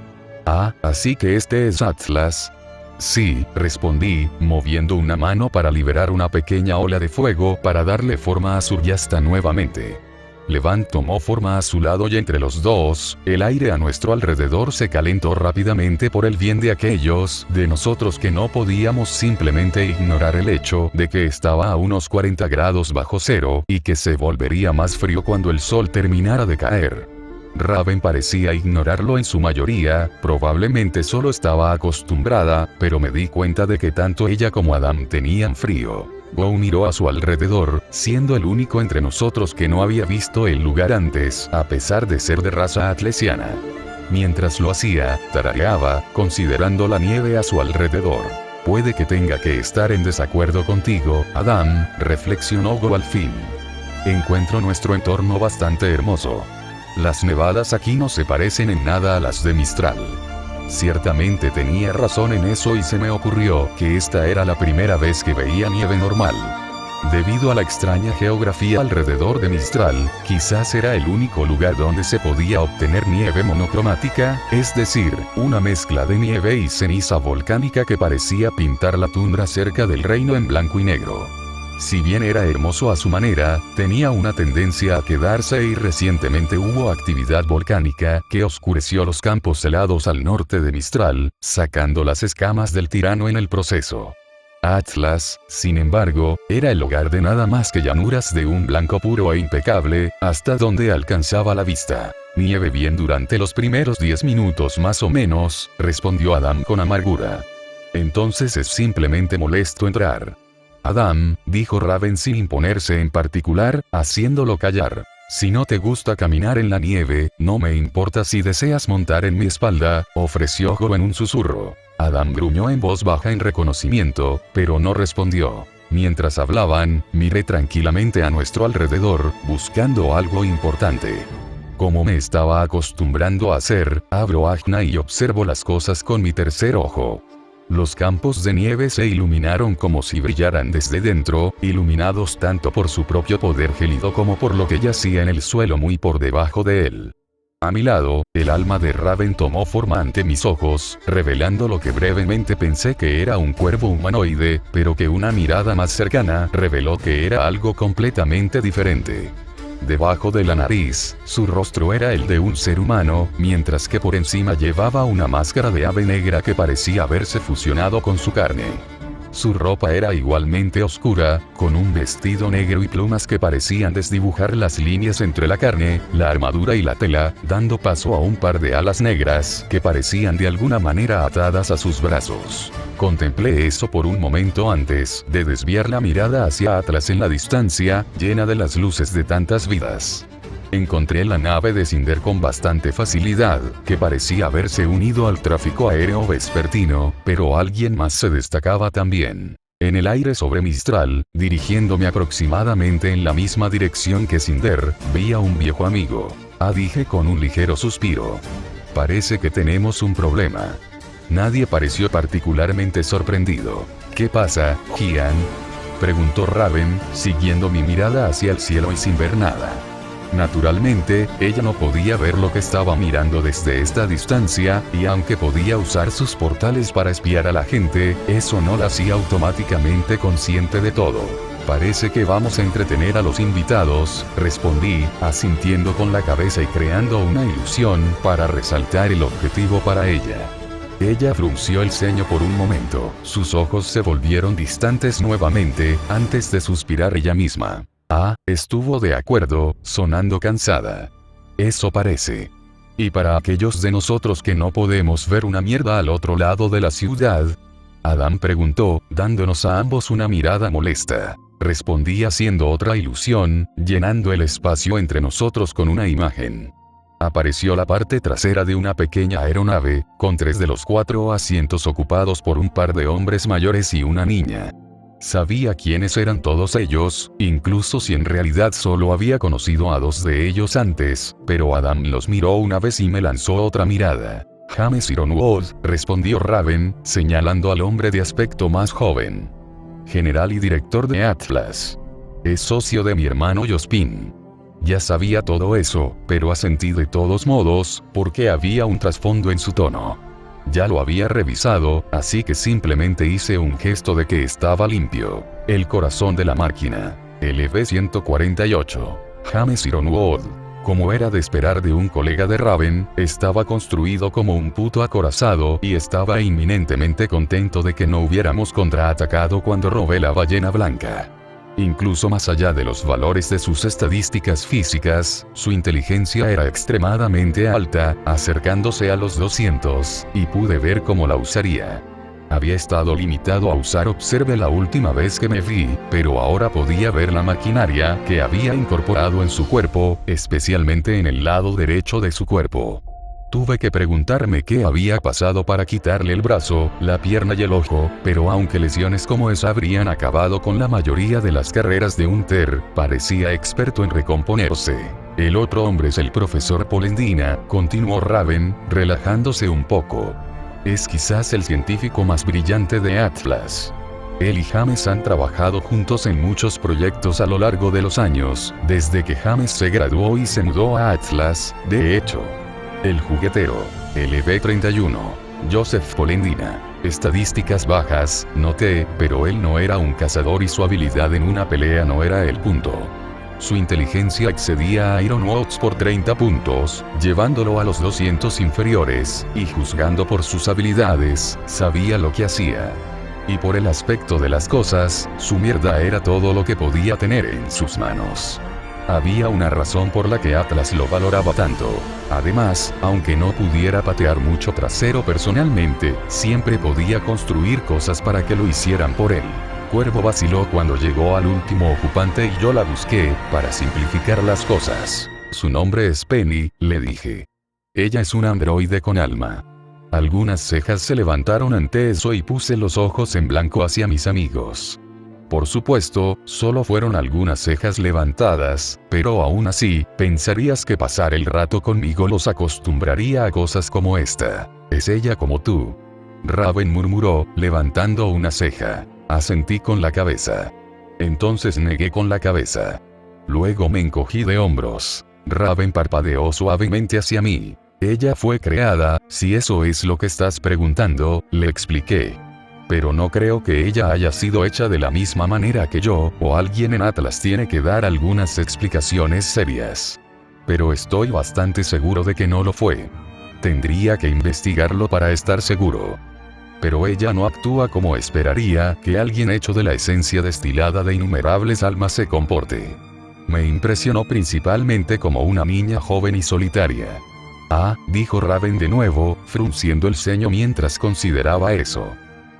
Ah, así que este es Atlas. Sí, respondí, moviendo una mano para liberar una pequeña ola de fuego para darle forma a Suryasta nuevamente. Levant tomó forma a su lado y entre los dos, el aire a nuestro alrededor se calentó rápidamente por el bien de aquellos de nosotros que no podíamos simplemente ignorar el hecho de que estaba a unos 40 grados bajo cero y que se volvería más frío cuando el sol terminara de caer. Raven parecía ignorarlo en su mayoría, probablemente solo estaba acostumbrada, pero me di cuenta de que tanto ella como Adam tenían frío. Gou miró a su alrededor, siendo el único entre nosotros que no había visto el lugar antes, a pesar de ser de raza atlesiana. Mientras lo hacía, tarareaba, considerando la nieve a su alrededor. Puede que tenga que estar en desacuerdo contigo, Adam, reflexionó Gou al fin. Encuentro nuestro entorno bastante hermoso. Las nevadas aquí no se parecen en nada a las de Mistral. Ciertamente tenía razón en eso y se me ocurrió que esta era la primera vez que veía nieve normal. Debido a la extraña geografía alrededor de Mistral, quizás era el único lugar donde se podía obtener nieve monocromática, es decir, una mezcla de nieve y ceniza volcánica que parecía pintar la tundra cerca del reino en blanco y negro. Si bien era hermoso a su manera, tenía una tendencia a quedarse y recientemente hubo actividad volcánica que oscureció los campos helados al norte de Mistral, sacando las escamas del tirano en el proceso. Atlas, sin embargo, era el hogar de nada más que llanuras de un blanco puro e impecable, hasta donde alcanzaba la vista. Nieve bien durante los primeros 10 minutos más o menos, respondió Adam con amargura. Entonces es simplemente molesto entrar. Adam, dijo Raven sin imponerse en particular, haciéndolo callar. Si no te gusta caminar en la nieve, no me importa si deseas montar en mi espalda, ofreció Gou en un susurro. Adam gruñó en voz baja en reconocimiento, pero no respondió. Mientras hablaban, miré tranquilamente a nuestro alrededor, buscando algo importante. Como me estaba acostumbrando a hacer, abro Ajna y observo las cosas con mi tercer ojo. Los campos de nieve se iluminaron como si brillaran desde dentro, iluminados tanto por su propio poder gélido como por lo que yacía en el suelo muy por debajo de él. A mi lado, el alma de Raven tomó forma ante mis ojos, revelando lo que brevemente pensé que era un cuervo humanoide, pero que una mirada más cercana reveló que era algo completamente diferente. Debajo de la nariz, su rostro era el de un ser humano, mientras que por encima llevaba una máscara de ave negra que parecía haberse fusionado con su carne. Su ropa era igualmente oscura, con un vestido negro y plumas que parecían desdibujar las líneas entre la carne, la armadura y la tela, dando paso a un par de alas negras que parecían de alguna manera atadas a sus brazos. Contemplé eso por un momento antes de desviar la mirada hacia Atlas en la distancia, llena de las luces de tantas vidas. Encontré la nave de Cinder con bastante facilidad, que parecía haberse unido al tráfico aéreo vespertino, pero alguien más se destacaba también. En el aire sobre Mistral, dirigiéndome aproximadamente en la misma dirección que Cinder, vi a un viejo amigo. Dije con un ligero suspiro. Parece que tenemos un problema. Nadie pareció particularmente sorprendido. ¿Qué pasa, Gian? Preguntó Raven, siguiendo mi mirada hacia el cielo y sin ver nada. Naturalmente, ella no podía ver lo que estaba mirando desde esta distancia, y aunque podía usar sus portales para espiar a la gente, eso no la hacía automáticamente consciente de todo. Parece que vamos a entretener a los invitados, respondí, asintiendo con la cabeza y creando una ilusión para resaltar el objetivo para ella. Ella frunció el ceño por un momento, sus ojos se volvieron distantes nuevamente, antes de suspirar ella misma. Ah, estuvo de acuerdo, sonando cansada. Eso parece. ¿Y para aquellos de nosotros que no podemos ver una mierda al otro lado de la ciudad? Adam preguntó, dándonos a ambos una mirada molesta. Respondí haciendo otra ilusión, llenando el espacio entre nosotros con una imagen. Apareció la parte trasera de una pequeña aeronave, con 3 de los 4 asientos ocupados por un par de hombres mayores y una niña. Sabía quiénes eran todos ellos, incluso si en realidad solo había conocido a 2 de ellos antes, pero Adam los miró una vez y me lanzó otra mirada. James Ironwood, respondió Raven, señalando al hombre de aspecto más joven. General y director de Atlas. Es socio de mi hermano Jospin. Ya sabía todo eso, pero asentí de todos modos, porque había un trasfondo en su tono. Ya lo había revisado, así que simplemente hice un gesto de que estaba limpio. El corazón de la máquina. LV-148. James Ironwood. Como era de esperar de un colega de Raven, estaba construido como un puto acorazado y estaba inminentemente contento de que no hubiéramos contraatacado cuando robé la ballena blanca. Incluso más allá de los valores de sus estadísticas físicas, su inteligencia era extremadamente alta, acercándose a los 200, y pude ver cómo la usaría. Había estado limitado a usar Observe la última vez que me vi, pero ahora podía ver la maquinaria que había incorporado en su cuerpo, especialmente en el lado derecho de su cuerpo. Tuve que preguntarme qué había pasado para quitarle el brazo, la pierna y el ojo, pero aunque lesiones como esa habrían acabado con la mayoría de las carreras de Hunter, parecía experto en recomponerse. El otro hombre es el profesor Polendina, continuó Raven, relajándose un poco. Es quizás el científico más brillante de Atlas. Él y James han trabajado juntos en muchos proyectos a lo largo de los años, desde que James se graduó y se mudó a Atlas, de hecho. El juguetero. LV-31. Joseph Polendina. Estadísticas bajas, noté, pero él no era un cazador y su habilidad en una pelea no era el punto. Su inteligencia excedía a Ironwood por 30 puntos, llevándolo a los 200 inferiores, y juzgando por sus habilidades, sabía lo que hacía. Y por el aspecto de las cosas, su mierda era todo lo que podía tener en sus manos. Había una razón por la que Atlas lo valoraba tanto. Además, aunque no pudiera patear mucho trasero personalmente, siempre podía construir cosas para que lo hicieran por él. Cuervo vaciló cuando llegó al último ocupante y yo la busqué, para simplificar las cosas. Su nombre es Penny, le dije. Ella es un androide con alma. Algunas cejas se levantaron ante eso y puse los ojos en blanco hacia mis amigos. Por supuesto, solo fueron algunas cejas levantadas, pero aún así, pensarías que pasar el rato conmigo los acostumbraría a cosas como esta. Es ella como tú. Raven murmuró, levantando una ceja. Asentí con la cabeza. Entonces negué con la cabeza. Luego me encogí de hombros. Raven parpadeó suavemente hacia mí. Ella fue creada, si eso es lo que estás preguntando, le expliqué. Pero no creo que ella haya sido hecha de la misma manera que yo, o alguien en Atlas tiene que dar algunas explicaciones serias. Pero estoy bastante seguro de que no lo fue. Tendría que investigarlo para estar seguro. Pero ella no actúa como esperaría que alguien hecho de la esencia destilada de innumerables almas se comporte. Me impresionó principalmente como una niña joven y solitaria. Ah, dijo Raven de nuevo, frunciendo el ceño mientras consideraba eso.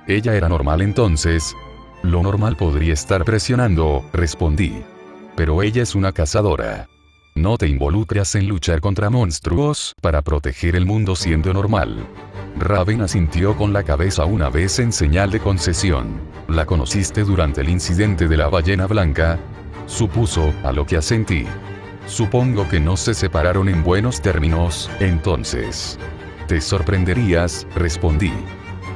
Ella era normal entonces. Lo normal podría estar presionando, respondí. Pero ella es una cazadora. No te involucras en luchar contra monstruos para proteger el mundo siendo normal. Raven asintió con la cabeza una vez en señal de concesión. ¿La conociste durante el incidente de la ballena blanca? Supuso, a lo que asentí. Supongo que no se separaron en buenos términos, entonces. Te sorprenderías, respondí.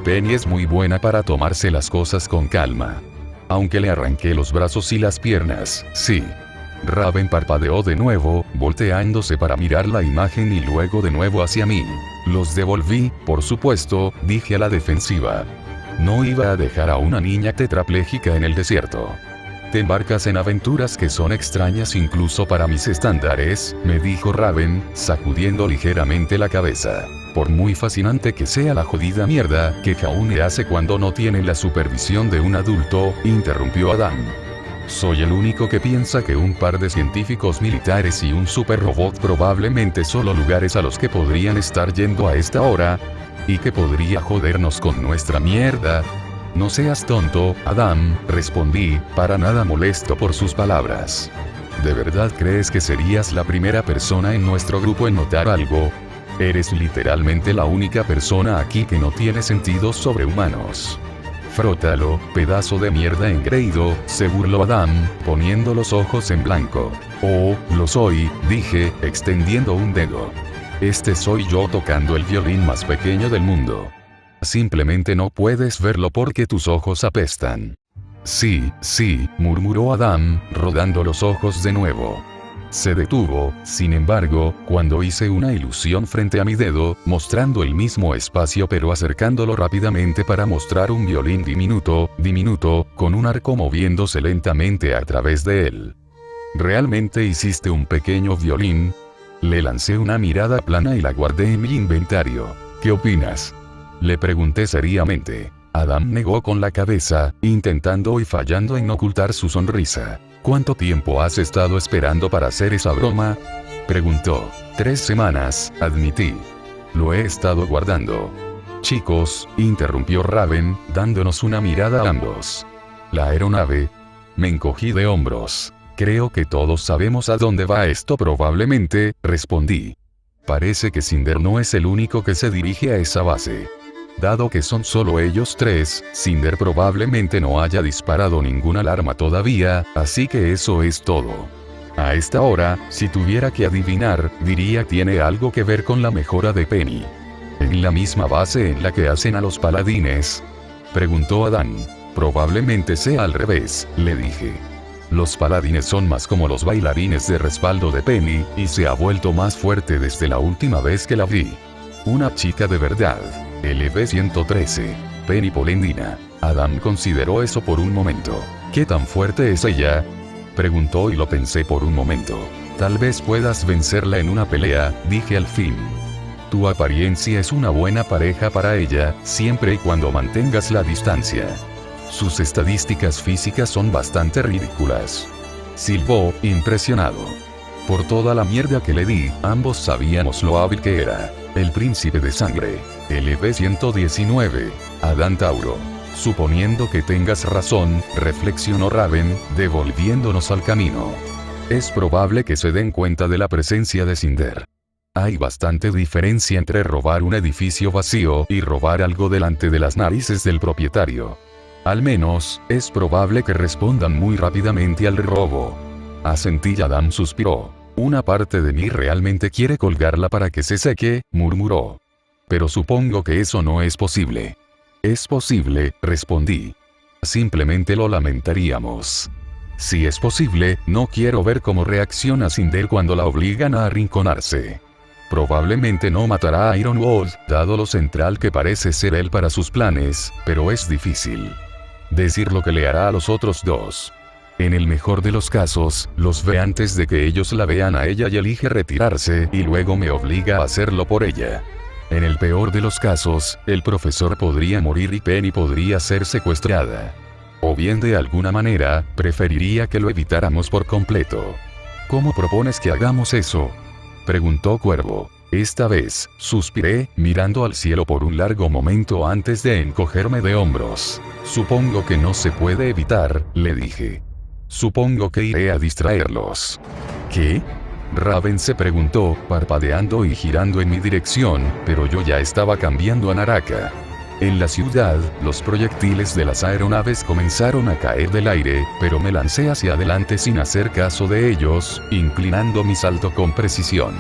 Penny es muy buena para tomarse las cosas con calma. Aunque le arranqué los brazos y las piernas, sí. Raven parpadeó de nuevo, volteándose para mirar la imagen y luego de nuevo hacia mí. Los devolví, por supuesto, dije a la defensiva. No iba a dejar a una niña tetrapléjica en el desierto. Te embarcas en aventuras que son extrañas incluso para mis estándares, me dijo Raven, sacudiendo ligeramente la cabeza. Por muy fascinante que sea la jodida mierda que Jaune hace cuando no tiene la supervisión de un adulto, interrumpió Adam. Soy el único que piensa que un par de científicos militares y un super robot probablemente son lugares a los que podrían estar yendo a esta hora, y que podría jodernos con nuestra mierda. No seas tonto, Adam, respondí, para nada molesto por sus palabras. ¿De verdad crees que serías la primera persona en nuestro grupo en notar algo? Eres literalmente la única persona aquí que no tiene sentidos sobrehumanos. Frótalo, pedazo de mierda engreído, se burló Adam, poniendo los ojos en blanco. Oh, lo soy, dije, extendiendo un dedo. Este soy yo tocando el violín más pequeño del mundo. Simplemente no puedes verlo porque tus ojos apestan. Sí, murmuró Adam, rodando los ojos de nuevo. Se detuvo, sin embargo, cuando hice una ilusión frente a mi dedo, mostrando el mismo espacio pero acercándolo rápidamente para mostrar un violín diminuto, con un arco moviéndose lentamente a través de él. ¿Realmente hiciste un pequeño violín? Le lancé una mirada plana y la guardé en mi inventario. ¿Qué opinas? Le pregunté seriamente. Adam negó con la cabeza, intentando y fallando en ocultar su sonrisa. ¿Cuánto tiempo has estado esperando para hacer esa broma? Preguntó. 3 semanas, admití. Lo he estado guardando. Chicos, interrumpió Raven, dándonos una mirada a ambos. La aeronave. Me encogí de hombros. Creo que todos sabemos a dónde va esto probablemente, respondí. Parece que Cinder no es el único que se dirige a esa base. Dado que son solo ellos 3, Cinder probablemente no haya disparado ninguna alarma todavía, así que eso es todo. A esta hora, si tuviera que adivinar, diría tiene algo que ver con la mejora de Penny. ¿En la misma base en la que hacen a los paladines? Preguntó Adán. Probablemente sea al revés, le dije. Los paladines son más como los bailarines de respaldo de Penny, y se ha vuelto más fuerte desde la última vez que la vi. Una chica de verdad. LV-113. Penny Polendina. Adam consideró eso por un momento. ¿Qué tan fuerte es ella? Preguntó y lo pensé por un momento. Tal vez puedas vencerla en una pelea, dije al fin. Tu apariencia es una buena pareja para ella, siempre y cuando mantengas la distancia. Sus estadísticas físicas son bastante ridículas. Silbó, impresionado. Por toda la mierda que le di, ambos sabíamos lo hábil que era. El príncipe de sangre. LV-119. Adán Tauro. Suponiendo que tengas razón, reflexionó Raven, devolviéndonos al camino. Es probable que se den cuenta de la presencia de Cinder. Hay bastante diferencia entre robar un edificio vacío y robar algo delante de las narices del propietario. Al menos, es probable que respondan muy rápidamente al robo. Asentí y Adam suspiró. Una parte de mí realmente quiere colgarla para que se seque, murmuró. Pero supongo que eso no es posible. Es posible, respondí. Simplemente lo lamentaríamos. Si es posible, no quiero ver cómo reacciona Cinder cuando la obligan a arrinconarse. Probablemente no matará a Ironwood, dado lo central que parece ser él para sus planes, pero es difícil decir lo que le hará a los otros dos. En el mejor de los casos, los ve antes de que ellos la vean a ella y elige retirarse y luego me obliga a hacerlo por ella. En el peor de los casos, el profesor podría morir y Penny podría ser secuestrada. O bien de alguna manera, preferiría que lo evitáramos por completo. ¿Cómo propones que hagamos eso? Preguntó Cuervo. Esta vez, suspiré, mirando al cielo por un largo momento antes de encogerme de hombros. Supongo que no se puede evitar, le dije. Supongo que iré a distraerlos. ¿Qué? Raven se preguntó, parpadeando y girando en mi dirección, pero yo ya estaba cambiando a Naraka. En la ciudad, los proyectiles de las aeronaves comenzaron a caer del aire, pero me lancé hacia adelante sin hacer caso de ellos, inclinando mi salto con precisión.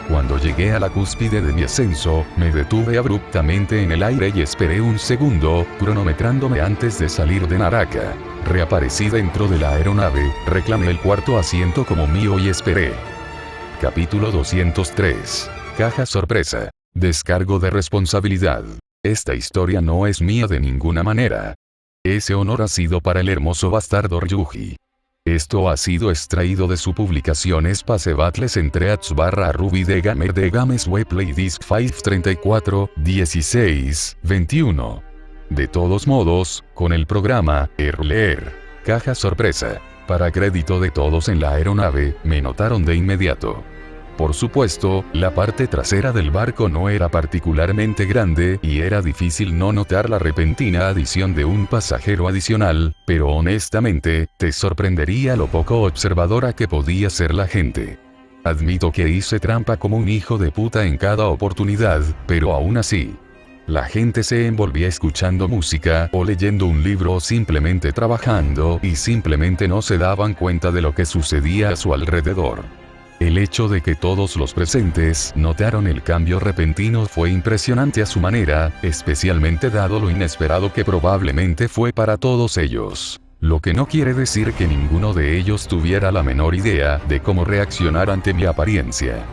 Cuando llegué a la cúspide de mi ascenso, me detuve abruptamente en el aire y esperé un segundo, cronometrándome antes de salir de Naraka. Reaparecí dentro de la aeronave, reclamé el cuarto asiento como mío y esperé. Capítulo 203. Caja sorpresa. Descargo de responsabilidad. Esta historia no es mía de ninguna manera. Ese honor ha sido para el hermoso bastardo Ryuji. Esto ha sido extraído de su publicación Space Battles entre @Ruby de Gamer de Games Webplay Disc 534, 16, 21. De todos modos, con el programa, leer. Caja sorpresa. Para crédito de todos en la aeronave, me notaron de inmediato. Por supuesto, la parte trasera del barco no era particularmente grande y era difícil no notar la repentina adición de un pasajero adicional, pero honestamente, te sorprendería lo poco observadora que podía ser la gente. Admito que hice trampa como un hijo de puta en cada oportunidad, pero aún así. La gente se envolvía escuchando música o leyendo un libro o simplemente trabajando y simplemente no se daban cuenta de lo que sucedía a su alrededor. El hecho de que todos los presentes notaron el cambio repentino fue impresionante a su manera, especialmente dado lo inesperado que probablemente fue para todos ellos. Lo que no quiere decir que ninguno de ellos tuviera la menor idea de cómo reaccionar ante mi apariencia.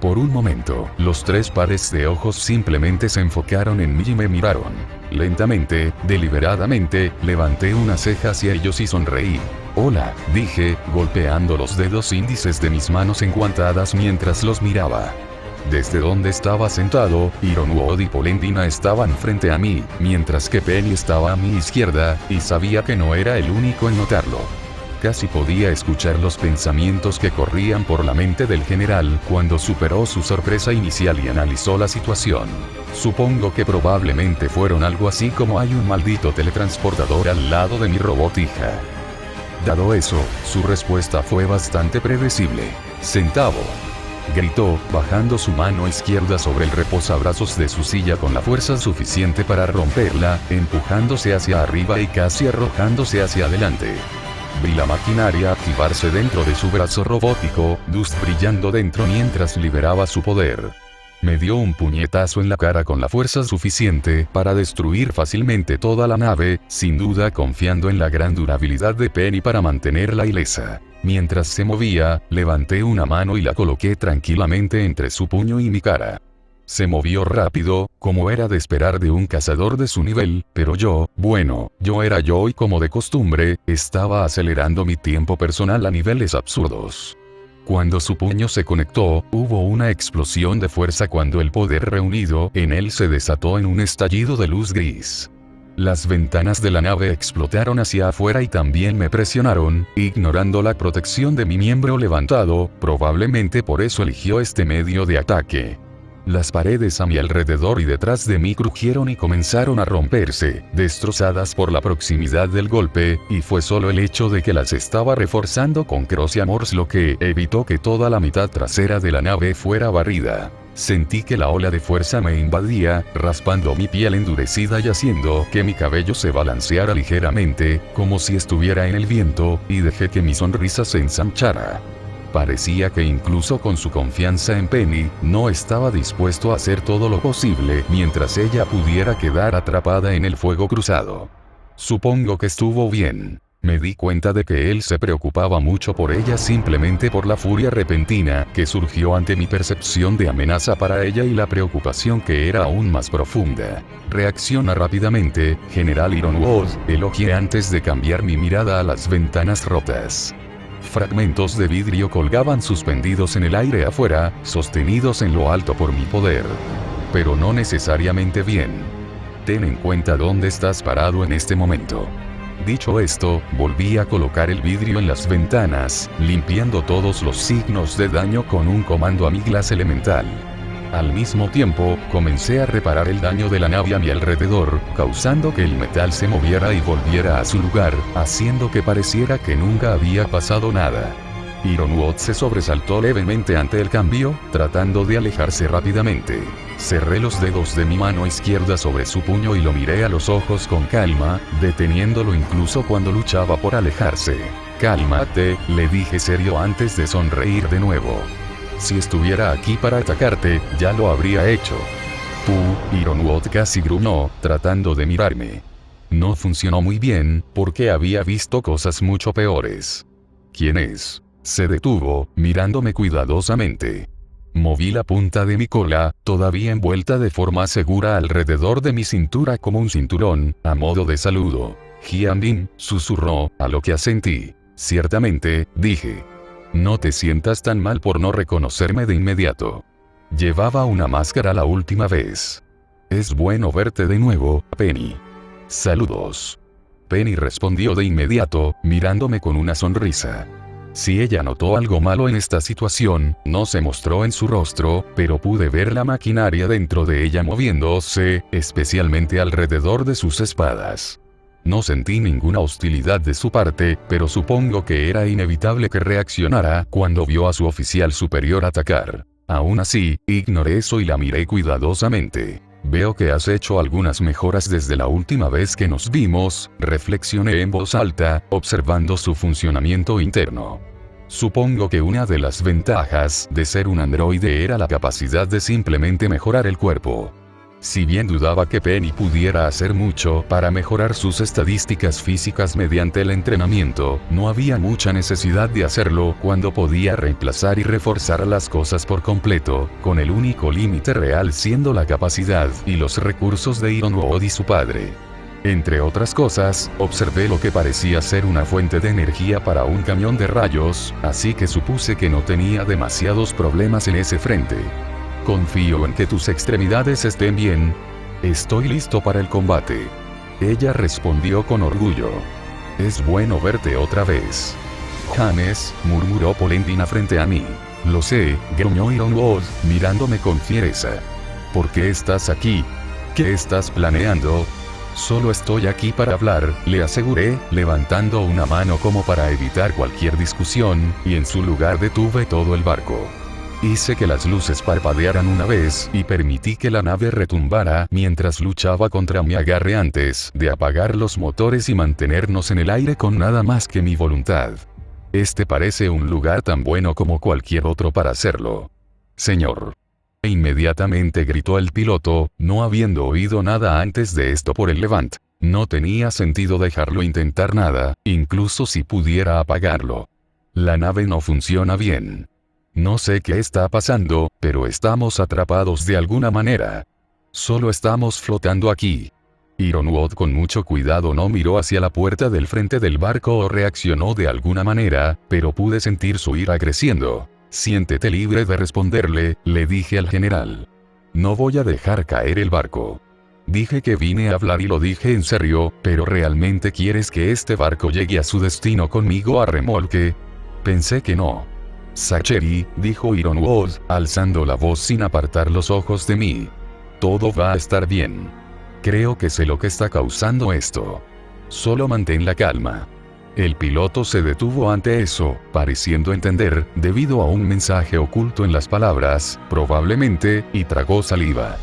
Por un momento, los tres pares de ojos simplemente se enfocaron en mí y me miraron. Lentamente, deliberadamente, levanté una ceja hacia ellos y sonreí. «Hola», dije, golpeando los dedos índices de mis manos enguantadas mientras los miraba. Desde donde estaba sentado, Ironwood y Polendina estaban frente a mí, mientras que Penny estaba a mi izquierda, y sabía que no era el único en notarlo. Casi podía escuchar los pensamientos que corrían por la mente del general cuando superó su sorpresa inicial y analizó la situación. Supongo que probablemente fueron algo así como hay un maldito teletransportador al lado de mi robotija. Dado eso, su respuesta fue bastante predecible. «Centavo», gritó, bajando su mano izquierda sobre el reposabrazos de su silla con la fuerza suficiente para romperla, empujándose hacia arriba y casi arrojándose hacia adelante. Vi la maquinaria activarse dentro de su brazo robótico, luz brillando dentro mientras liberaba su poder. Me dio un puñetazo en la cara con la fuerza suficiente para destruir fácilmente toda la nave, sin duda confiando en la gran durabilidad de Penny para mantenerla ilesa. Mientras se movía, levanté una mano y la coloqué tranquilamente entre su puño y mi cara. Se movió rápido, como era de esperar de un cazador de su nivel, pero yo era yo y como de costumbre, estaba acelerando mi tiempo personal a niveles absurdos. Cuando su puño se conectó, hubo una explosión de fuerza cuando el poder reunido en él se desató en un estallido de luz gris. Las ventanas de la nave explotaron hacia afuera y también me presionaron, ignorando la protección de mi miembro levantado, probablemente por eso eligió este medio de ataque. Las paredes a mi alrededor y detrás de mí crujieron y comenzaron a romperse, destrozadas por la proximidad del golpe, y fue solo el hecho de que las estaba reforzando con Cross y Amors lo que evitó que toda la mitad trasera de la nave fuera barrida. Sentí que la ola de fuerza me invadía, raspando mi piel endurecida y haciendo que mi cabello se balanceara ligeramente, como si estuviera en el viento, y dejé que mi sonrisa se ensanchara. Parecía que incluso con su confianza en Penny, no estaba dispuesto a hacer todo lo posible mientras ella pudiera quedar atrapada en el fuego cruzado. Supongo que estuvo bien. Me di cuenta de que él se preocupaba mucho por ella simplemente por la furia repentina que surgió ante mi percepción de amenaza para ella y la preocupación que era aún más profunda. «Reacciona rápidamente, General Ironwood», elogié antes de cambiar mi mirada a las ventanas rotas. Fragmentos de vidrio colgaban suspendidos en el aire afuera, sostenidos en lo alto por mi poder. Pero no necesariamente bien. Ten en cuenta dónde estás parado en este momento. Dicho esto, volví a colocar el vidrio en las ventanas, limpiando todos los signos de daño con un comando Amiglas elemental. Al mismo tiempo, comencé a reparar el daño de la nave a mi alrededor, causando que el metal se moviera y volviera a su lugar, haciendo que pareciera que nunca había pasado nada. Ironwood se sobresaltó levemente ante el cambio, tratando de alejarse rápidamente. Cerré los dedos de mi mano izquierda sobre su puño y lo miré a los ojos con calma, deteniéndolo incluso cuando luchaba por alejarse. «Cálmate», le dije serio antes de sonreír de nuevo. «Si estuviera aquí para atacarte, ya lo habría hecho». Ironwood casi gruñó, tratando de mirarme. No funcionó muy bien, porque había visto cosas mucho peores. ¿Quién es? Se detuvo, mirándome cuidadosamente. Moví la punta de mi cola, todavía envuelta de forma segura alrededor de mi cintura como un cinturón, a modo de saludo. Hyun-bin, susurró, a lo que asentí. Ciertamente, dije. No te sientas tan mal por no reconocerme de inmediato. Llevaba una máscara la última vez. Es bueno verte de nuevo, Penny. Saludos. Penny respondió de inmediato, mirándome con una sonrisa. Si ella notó algo malo en esta situación, no se mostró en su rostro, pero pude ver la maquinaria dentro de ella moviéndose, especialmente alrededor de sus espadas. No sentí ninguna hostilidad de su parte, pero supongo que era inevitable que reaccionara cuando vio a su oficial superior atacar. Aún así, ignoré eso y la miré cuidadosamente. Veo que has hecho algunas mejoras desde la última vez que nos vimos, reflexioné en voz alta, observando su funcionamiento interno. Supongo que una de las ventajas de ser un androide era la capacidad de simplemente mejorar el cuerpo. Si bien dudaba que Penny pudiera hacer mucho para mejorar sus estadísticas físicas mediante el entrenamiento, no había mucha necesidad de hacerlo cuando podía reemplazar y reforzar las cosas por completo, con el único límite real siendo la capacidad y los recursos de Ironwood y su padre. Entre otras cosas, observé lo que parecía ser una fuente de energía para un camión de rayos, así que supuse que no tenía demasiados problemas en ese frente. Confío en que tus extremidades estén bien. Estoy listo para el combate. Ella respondió con orgullo. Es bueno verte otra vez. James, murmuró Polendina frente a mí. Lo sé, gruñó Ironwood, mirándome con fiereza. ¿Por qué estás aquí? ¿Qué estás planeando? Solo estoy aquí para hablar, le aseguré, levantando una mano como para evitar cualquier discusión, y en su lugar detuve todo el barco. Hice que las luces parpadearan una vez y permití que la nave retumbara mientras luchaba contra mi agarre antes de apagar los motores y mantenernos en el aire con nada más que mi voluntad. Este parece un lugar tan bueno como cualquier otro para hacerlo. Señor. Inmediatamente gritó el piloto, no habiendo oído nada antes de esto por el Levant. No tenía sentido dejarlo intentar nada, incluso si pudiera apagarlo. La nave no funciona bien. No sé qué está pasando, pero estamos atrapados de alguna manera. Solo estamos flotando aquí. Ironwood con mucho cuidado no miró hacia la puerta del frente del barco o reaccionó de alguna manera, pero pude sentir su ira creciendo. Siéntete libre de responderle, le dije al general. No voy a dejar caer el barco. Dije que vine a hablar y lo dije en serio, pero ¿realmente quieres que este barco llegue a su destino conmigo a remolque? Pensé que no. Zachary, dijo Ironwood, alzando la voz sin apartar los ojos de mí. Todo va a estar bien. Creo que sé lo que está causando esto. Solo mantén la calma. El piloto se detuvo ante eso, pareciendo entender, debido a un mensaje oculto en las palabras, probablemente, y tragó saliva.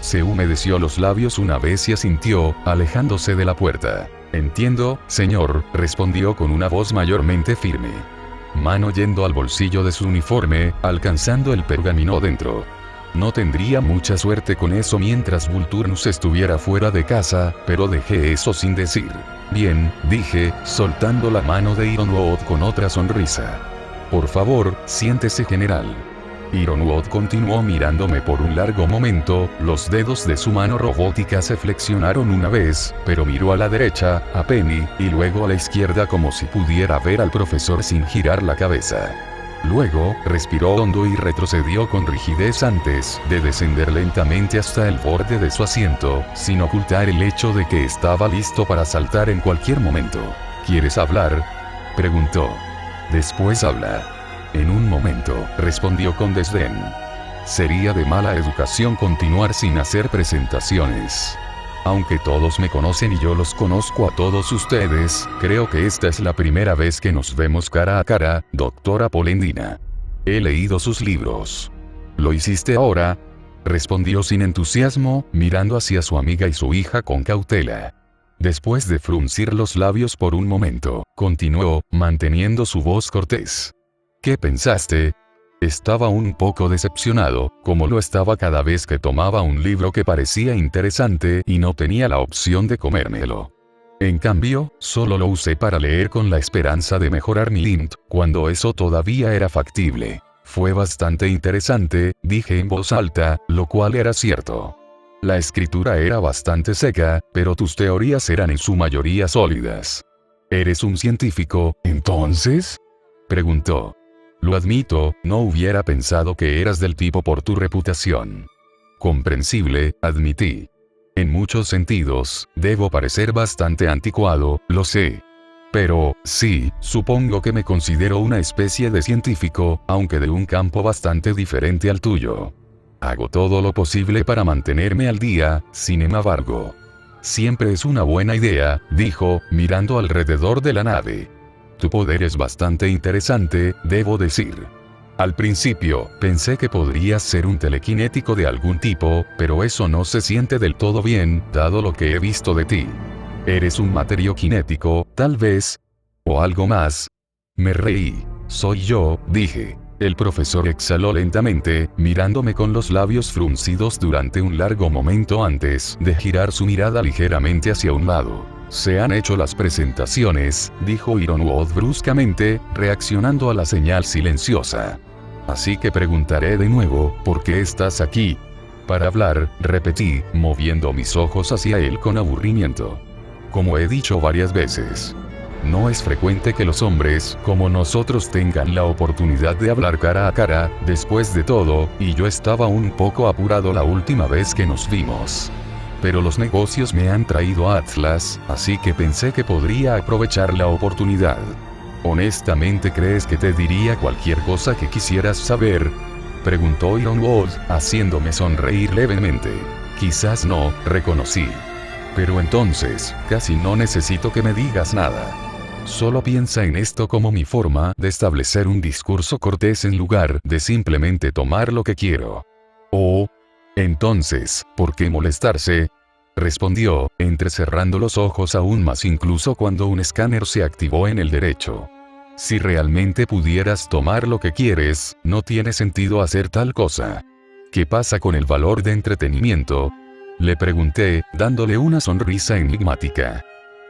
Se humedeció los labios una vez y asintió, alejándose de la puerta. Entiendo, señor, respondió con una voz mayormente firme. Mano yendo al bolsillo de su uniforme, alcanzando el pergamino dentro. No tendría mucha suerte con eso mientras Vulturnus estuviera fuera de casa, pero dejé eso sin decir. Bien, dije, soltando la mano de Ironwood con otra sonrisa. Por favor, siéntese, general. Ironwood continuó mirándome por un largo momento, los dedos de su mano robótica se flexionaron una vez, pero miró a la derecha, a Penny, y luego a la izquierda como si pudiera ver al profesor sin girar la cabeza. Luego, respiró hondo y retrocedió con rigidez antes de descender lentamente hasta el borde de su asiento, sin ocultar el hecho de que estaba listo para saltar en cualquier momento. ¿Quieres hablar?, preguntó. Después habla. En un momento, respondió con desdén. Sería de mala educación continuar sin hacer presentaciones. Aunque todos me conocen y yo los conozco a todos ustedes, creo que esta es la primera vez que nos vemos cara a cara, doctora Polendina. He leído sus libros. ¿Lo hiciste ahora?, respondió sin entusiasmo, mirando hacia su amiga y su hija con cautela. Después de fruncir los labios por un momento, continuó, manteniendo su voz cortés. ¿Qué pensaste? Estaba un poco decepcionado, como lo estaba cada vez que tomaba un libro que parecía interesante y no tenía la opción de comérmelo. En cambio, solo lo usé para leer con la esperanza de mejorar mi int, cuando eso todavía era factible. Fue bastante interesante, dije en voz alta, lo cual era cierto. La escritura era bastante seca, pero tus teorías eran en su mayoría sólidas. ¿Eres un científico, entonces?, preguntó. Lo admito, no hubiera pensado que eras del tipo por tu reputación. Comprensible, admití. En muchos sentidos, debo parecer bastante anticuado, lo sé. Pero, sí, supongo que me considero una especie de científico, aunque de un campo bastante diferente al tuyo. Hago todo lo posible para mantenerme al día, sin embargo. Siempre es una buena idea, dijo, mirando alrededor de la nave. Tu poder es bastante interesante, debo decir. Al principio, pensé que podrías ser un telequinético de algún tipo, pero eso no se siente del todo bien, dado lo que he visto de ti. ¿Eres un materioquinético, tal vez? ¿O algo más? Me reí. Soy yo, dije. El profesor exhaló lentamente, mirándome con los labios fruncidos durante un largo momento antes de girar su mirada ligeramente hacia un lado. Se han hecho las presentaciones, dijo Ironwood bruscamente, reaccionando a la señal silenciosa. Así que preguntaré de nuevo, ¿por qué estás aquí? Para hablar, repetí, moviendo mis ojos hacia él con aburrimiento. Como he dicho varias veces, no es frecuente que los hombres, como nosotros, tengan la oportunidad de hablar cara a cara, después de todo, y yo estaba un poco apurado la última vez que nos vimos. Pero los negocios me han traído a Atlas, así que pensé que podría aprovechar la oportunidad. ¿Honestamente crees que te diría cualquier cosa que quisieras saber?, preguntó Ironwood, haciéndome sonreír levemente. Quizás no, reconocí. Pero entonces, casi no necesito que me digas nada. Solo piensa en esto como mi forma de establecer un discurso cortés en lugar de simplemente tomar lo que quiero. Oh. Entonces, ¿por qué molestarse?, respondió, entrecerrando los ojos aún más incluso cuando un escáner se activó en el derecho. Si realmente pudieras tomar lo que quieres, no tiene sentido hacer tal cosa. ¿Qué pasa con el valor de entretenimiento?, le pregunté, dándole una sonrisa enigmática.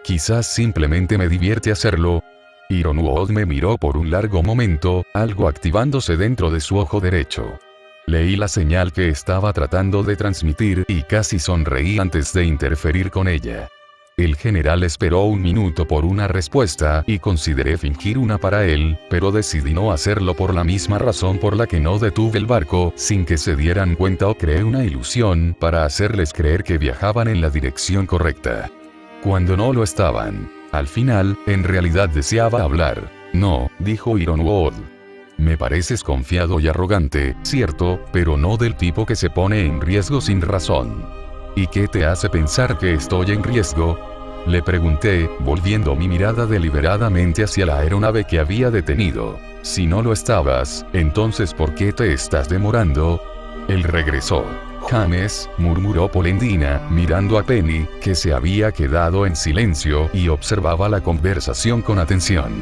Quizás simplemente me divierte hacerlo. Ironwood me miró por un largo momento, algo activándose dentro de su ojo derecho. Leí la señal que estaba tratando de transmitir y casi sonreí antes de interferir con ella. El general esperó un minuto por una respuesta y consideré fingir una para él, pero decidí no hacerlo por la misma razón por la que no detuve el barco sin que se dieran cuenta o creé una ilusión para hacerles creer que viajaban en la dirección correcta. Cuando no lo estaban. Al final, en realidad deseaba hablar. No, dijo Ironwood. Me pareces confiado y arrogante, cierto, pero no del tipo que se pone en riesgo sin razón. ¿Y qué te hace pensar que estoy en riesgo?, le pregunté, volviendo mi mirada deliberadamente hacia la aeronave que había detenido. Si no lo estabas, entonces ¿por qué te estás demorando? Él regresó. James, murmuró Polendina, mirando a Penny, que se había quedado en silencio y observaba la conversación con atención.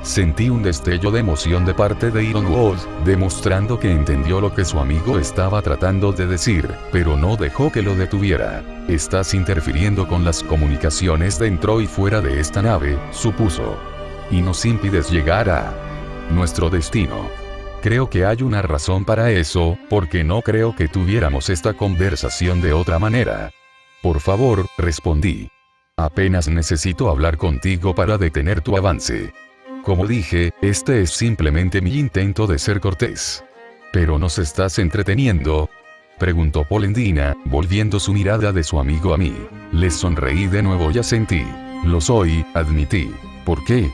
Sentí un destello de emoción de parte de Ironwood, demostrando que entendió lo que su amigo estaba tratando de decir, pero no dejó que lo detuviera. Estás interfiriendo con las comunicaciones dentro y fuera de esta nave, supuso. Y nos impides llegar a nuestro destino. Creo que hay una razón para eso, porque no creo que tuviéramos esta conversación de otra manera. Por favor, respondí. Apenas necesito hablar contigo para detener tu avance. Como dije, este es simplemente mi intento de ser cortés. ¿Pero nos estás entreteniendo?, preguntó Polendina, volviendo su mirada de su amigo a mí. Le sonreí de nuevo y asentí. Lo soy, admití. ¿Por qué?,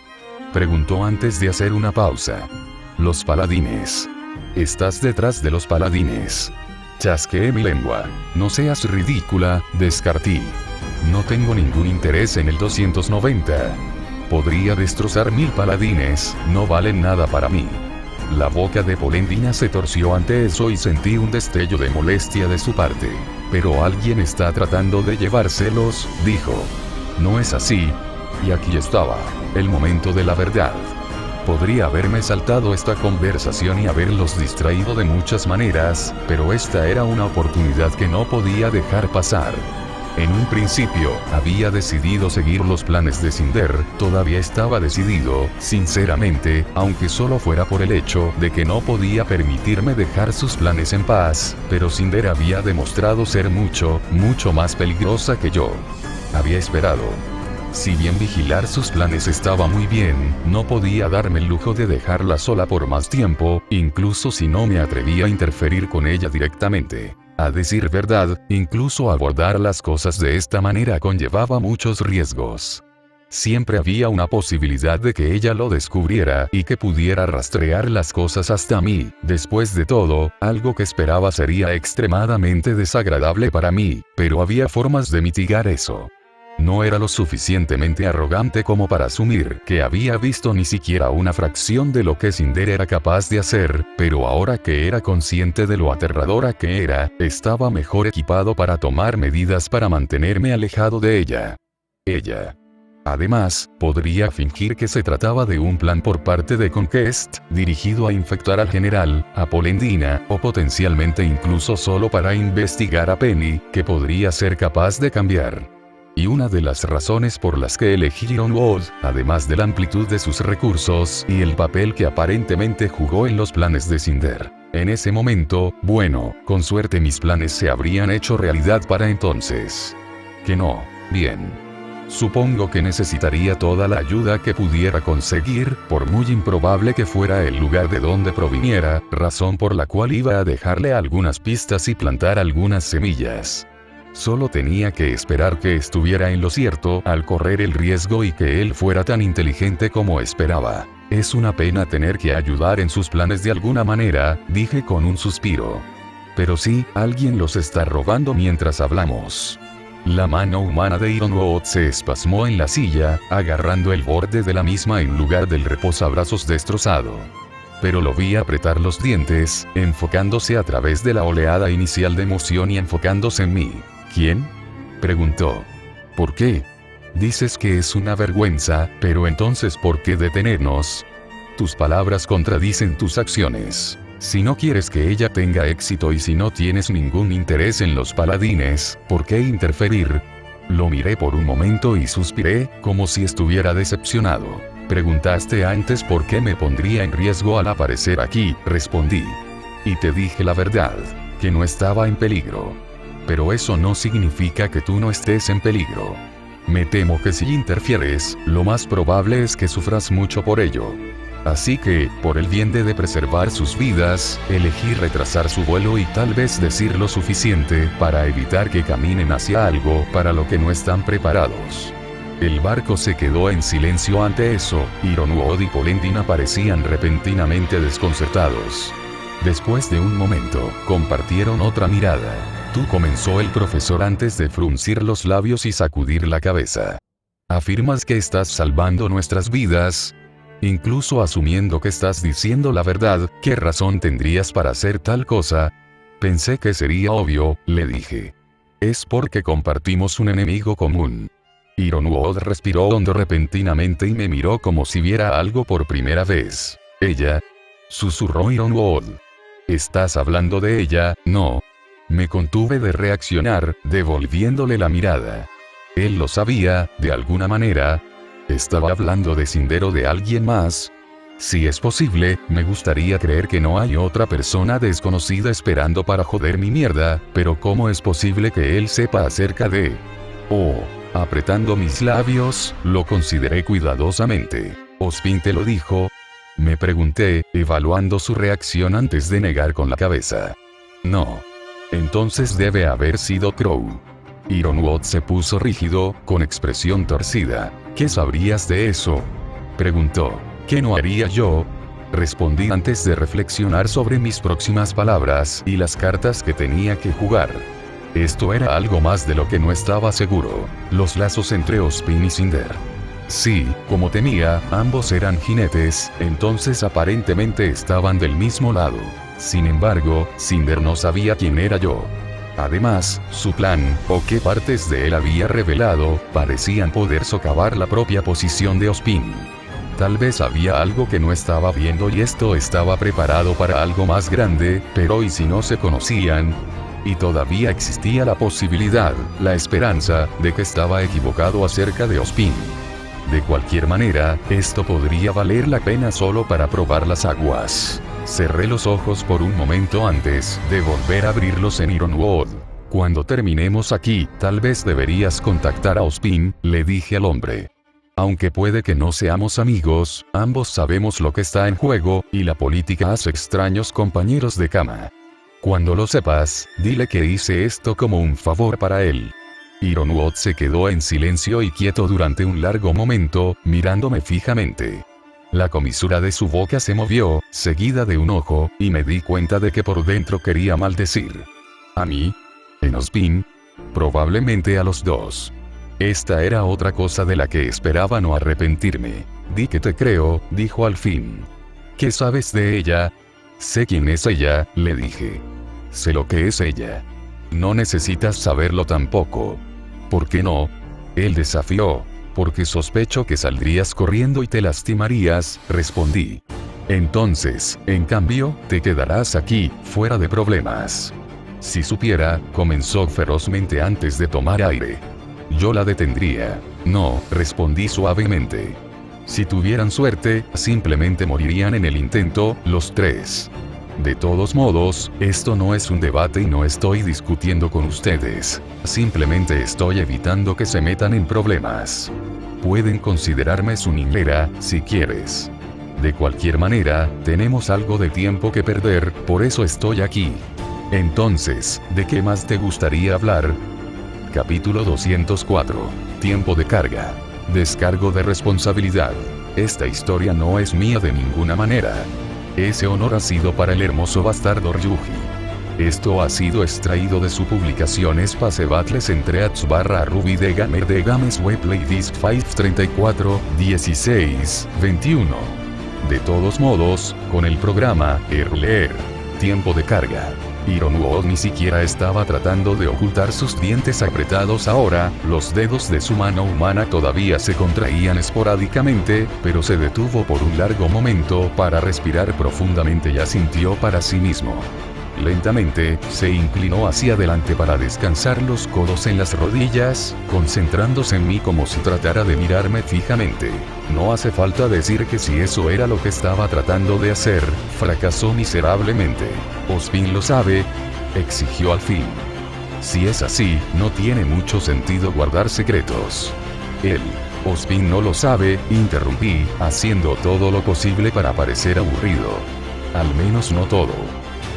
preguntó antes de hacer una pausa. Los paladines. Estás detrás de los paladines. Chasqueé mi lengua. No seas ridícula, descartí. No tengo ningún interés en el 290. Podría destrozar 1000 paladines, no valen nada para mí. La boca de Polendina se torció ante eso y sentí un destello de molestia de su parte. Pero alguien está tratando de llevárselos, dijo. No es así. Y aquí estaba, el momento de la verdad. Podría haberme saltado esta conversación y haberlos distraído de muchas maneras, pero esta era una oportunidad que no podía dejar pasar. En un principio, había decidido seguir los planes de Cinder, todavía estaba decidido, sinceramente, aunque solo fuera por el hecho de que no podía permitirme dejar sus planes en paz, pero Cinder había demostrado ser mucho más peligrosa que yo. Había esperado. Si bien vigilar sus planes estaba muy bien, no podía darme el lujo de dejarla sola por más tiempo, incluso si no me atrevía a interferir con ella directamente. A decir verdad, incluso abordar las cosas de esta manera conllevaba muchos riesgos. Siempre había una posibilidad de que ella lo descubriera y que pudiera rastrear las cosas hasta mí. Después de todo, algo que esperaba sería extremadamente desagradable para mí, pero había formas de mitigar eso. No era lo suficientemente arrogante como para asumir que había visto ni siquiera una fracción de lo que Cinder era capaz de hacer, pero ahora que era consciente de lo aterradora que era, estaba mejor equipado para tomar medidas para mantenerme alejado de ella. Además, podría fingir que se trataba de un plan por parte de Conquest, dirigido a infectar al general, a Polendina, o potencialmente incluso solo para investigar a Penny, que podría ser capaz de cambiar. Y una de las razones por las que elegí Ironwood, además de la amplitud de sus recursos y el papel que aparentemente jugó en los planes de Cinder. En ese momento, bueno, con suerte mis planes se habrían hecho realidad para entonces. Que no, bien. Supongo que necesitaría toda la ayuda que pudiera conseguir, por muy improbable que fuera el lugar de donde proviniera, razón por la cual iba a dejarle algunas pistas y plantar algunas semillas. Solo tenía que esperar que estuviera en lo cierto al correr el riesgo y que él fuera tan inteligente como esperaba. Es una pena tener que ayudar en sus planes de alguna manera, dije con un suspiro. Pero sí, alguien los está robando mientras hablamos. La mano humana de Ironwood se espasmó en la silla, agarrando el borde de la misma en lugar del reposabrazos destrozado. Pero lo vi apretar los dientes, enfocándose a través de la oleada inicial de emoción y enfocándose en mí. ¿Quién?, preguntó. ¿Por qué? Dices que es una vergüenza, pero entonces ¿por qué detenernos? Tus palabras contradicen tus acciones. Si no quieres que ella tenga éxito y si no tienes ningún interés en los paladines, ¿por qué interferir? Lo miré por un momento y suspiré, como si estuviera decepcionado. Preguntaste antes por qué me pondría en riesgo al aparecer aquí, respondí. Y te dije la verdad, que no estaba en peligro. Pero eso no significa que tú no estés en peligro. Me temo que si interfieres, lo más probable es que sufras mucho por ello. Así que, por el bien de preservar sus vidas, elegí retrasar su vuelo y tal vez decir lo suficiente para evitar que caminen hacia algo para lo que no están preparados. El barco se quedó en silencio ante eso, y Ironwood y Polendina parecían repentinamente desconcertados. Después de un momento, compartieron otra mirada. Tú, comenzó el profesor antes de fruncir los labios y sacudir la cabeza. ¿Afirmas que estás salvando nuestras vidas? Incluso asumiendo que estás diciendo la verdad, ¿qué razón tendrías para hacer tal cosa? Pensé que sería obvio, le dije. Es porque compartimos un enemigo común. Ironwood respiró hondo repentinamente y me miró como si viera algo por primera vez. ¿Ella?, susurró Ironwood. ¿Estás hablando de ella, no? Me contuve de reaccionar, devolviéndole la mirada. Él lo sabía, de alguna manera. ¿Estaba hablando de Cinder o de alguien más? Si es posible, me gustaría creer que no hay otra persona desconocida esperando para joder mi mierda, pero ¿cómo es posible que él sepa acerca de...? Oh, apretando mis labios, lo consideré cuidadosamente. ¿Ospin te lo dijo? Me pregunté, evaluando su reacción antes de negar con la cabeza. No. Entonces debe haber sido Crow. Ironwood se puso rígido, con expresión torcida. ¿Qué sabrías de eso?, preguntó. ¿Qué no haría yo?, respondí antes de reflexionar sobre mis próximas palabras y las cartas que tenía que jugar. Esto era algo más de lo que no estaba seguro. Los lazos entre Ospin y Cinder. Sí, como temía, ambos eran jinetes, entonces aparentemente estaban del mismo lado. Sin embargo, Cinder no sabía quién era yo. Además, su plan, o qué partes de él había revelado, parecían poder socavar la propia posición de Ospin. Tal vez había algo que no estaba viendo y esto estaba preparado para algo más grande, pero ¿y si no se conocían? y todavía existía la posibilidad, la esperanza, de que estaba equivocado acerca de Ozpin. De cualquier manera, esto podría valer la pena solo para probar las aguas. Cerré los ojos por un momento antes de volver a abrirlos en Ironwood. Cuando terminemos aquí, tal vez deberías contactar a Ozpin, le dije al hombre. Aunque puede que no seamos amigos, ambos sabemos lo que está en juego, y la política hace extraños compañeros de cama. Cuando lo sepas, dile que hice esto como un favor para él. Ironwood se quedó en silencio y quieto durante un largo momento, mirándome fijamente. La comisura de su boca se movió, seguida de un ojo, y me di cuenta de que por dentro quería maldecir. ¿A mí? ¿En Ozpin? Probablemente a los dos. Esta era otra cosa de la que esperaba no arrepentirme. Di que te creo, dijo al fin. ¿Qué sabes de ella? Sé quién es ella, le dije. Sé lo que es ella. No necesitas saberlo tampoco. ¿Por qué no? Él desafió. Porque sospecho que saldrías corriendo y te lastimarías, respondí. Entonces, en cambio, te quedarás aquí, fuera de problemas. Si supiera, comenzó ferozmente antes de tomar aire. Yo la detendría. No, respondí suavemente. Si tuvieran suerte, simplemente morirían en el intento, los tres. De todos modos, esto no es un debate y no estoy discutiendo con ustedes. Simplemente estoy evitando que se metan en problemas. Pueden considerarme su niñera, si quieres. De cualquier manera, tenemos algo de tiempo que perder, por eso estoy aquí. Entonces, ¿de qué más te gustaría hablar? Capítulo 204. Tiempo de carga. Descargo de responsabilidad. Esta historia no es mía de ninguna manera. Ese honor ha sido para el hermoso bastardo Ryuji. Esto ha sido extraído de su publicación Space Battles entre ads /Ruby de Gamer de Games Web Playlist 534, 16, 21. De todos modos, con el programa leer. Tiempo de carga. Ironwood ni siquiera estaba tratando de ocultar sus dientes apretados ahora, los dedos de su mano humana todavía se contraían esporádicamente, pero se detuvo por un largo momento para respirar profundamente y asintió para sí mismo. Lentamente, se inclinó hacia adelante para descansar los codos en las rodillas, concentrándose en mí como si tratara de mirarme fijamente. No hace falta decir que si eso era lo que estaba tratando de hacer, fracasó miserablemente. ¿Ozpin lo sabe?, exigió al fin. Si es así, no tiene mucho sentido guardar secretos. Ozpin no lo sabe, interrumpí, haciendo todo lo posible para parecer aburrido. Al menos no todo.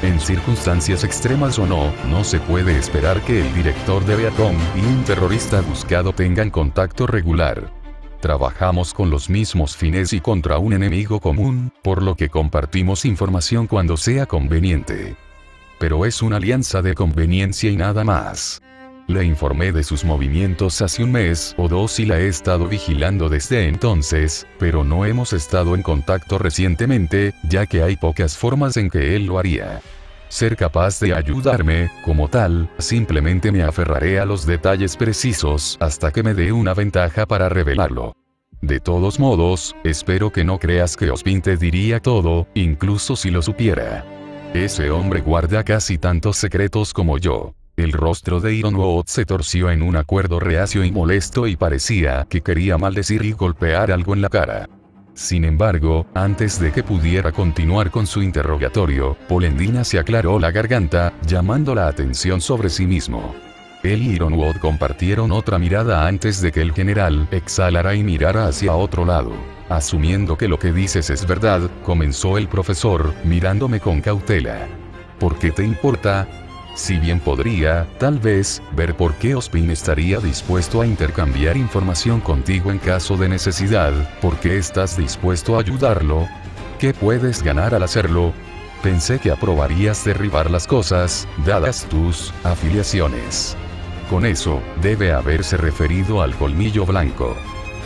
En circunstancias extremas o no, no se puede esperar que el director de Viacom y un terrorista buscado tengan contacto regular. Trabajamos con los mismos fines y contra un enemigo común, por lo que compartimos información cuando sea conveniente. Pero es una alianza de conveniencia y nada más. Le informé de sus movimientos hace un mes o dos y la he estado vigilando desde entonces, pero no hemos estado en contacto recientemente, ya que hay pocas formas en que él lo haría. Ser capaz de ayudarme, como tal, simplemente me aferraré a los detalles precisos hasta que me dé una ventaja para revelarlo. De todos modos, espero que no creas que Ozpin te diría todo, incluso si lo supiera. Ese hombre guarda casi tantos secretos como yo. El rostro de Ironwood se torció en un acuerdo reacio y molesto y parecía que quería maldecir y golpear algo en la cara. Sin embargo, antes de que pudiera continuar con su interrogatorio, Polendina se aclaró la garganta, llamando la atención sobre sí mismo. Él y Ironwood compartieron otra mirada antes de que el general exhalara y mirara hacia otro lado. Asumiendo que lo que dices es verdad, comenzó el profesor, mirándome con cautela. ¿Por qué te importa? Si bien podría, tal vez, ver por qué Ozpin estaría dispuesto a intercambiar información contigo en caso de necesidad, ¿por qué estás dispuesto a ayudarlo? ¿Qué puedes ganar al hacerlo? Pensé que aprobarías derribar las cosas, dadas tus afiliaciones. Con eso, debe haberse referido al colmillo blanco.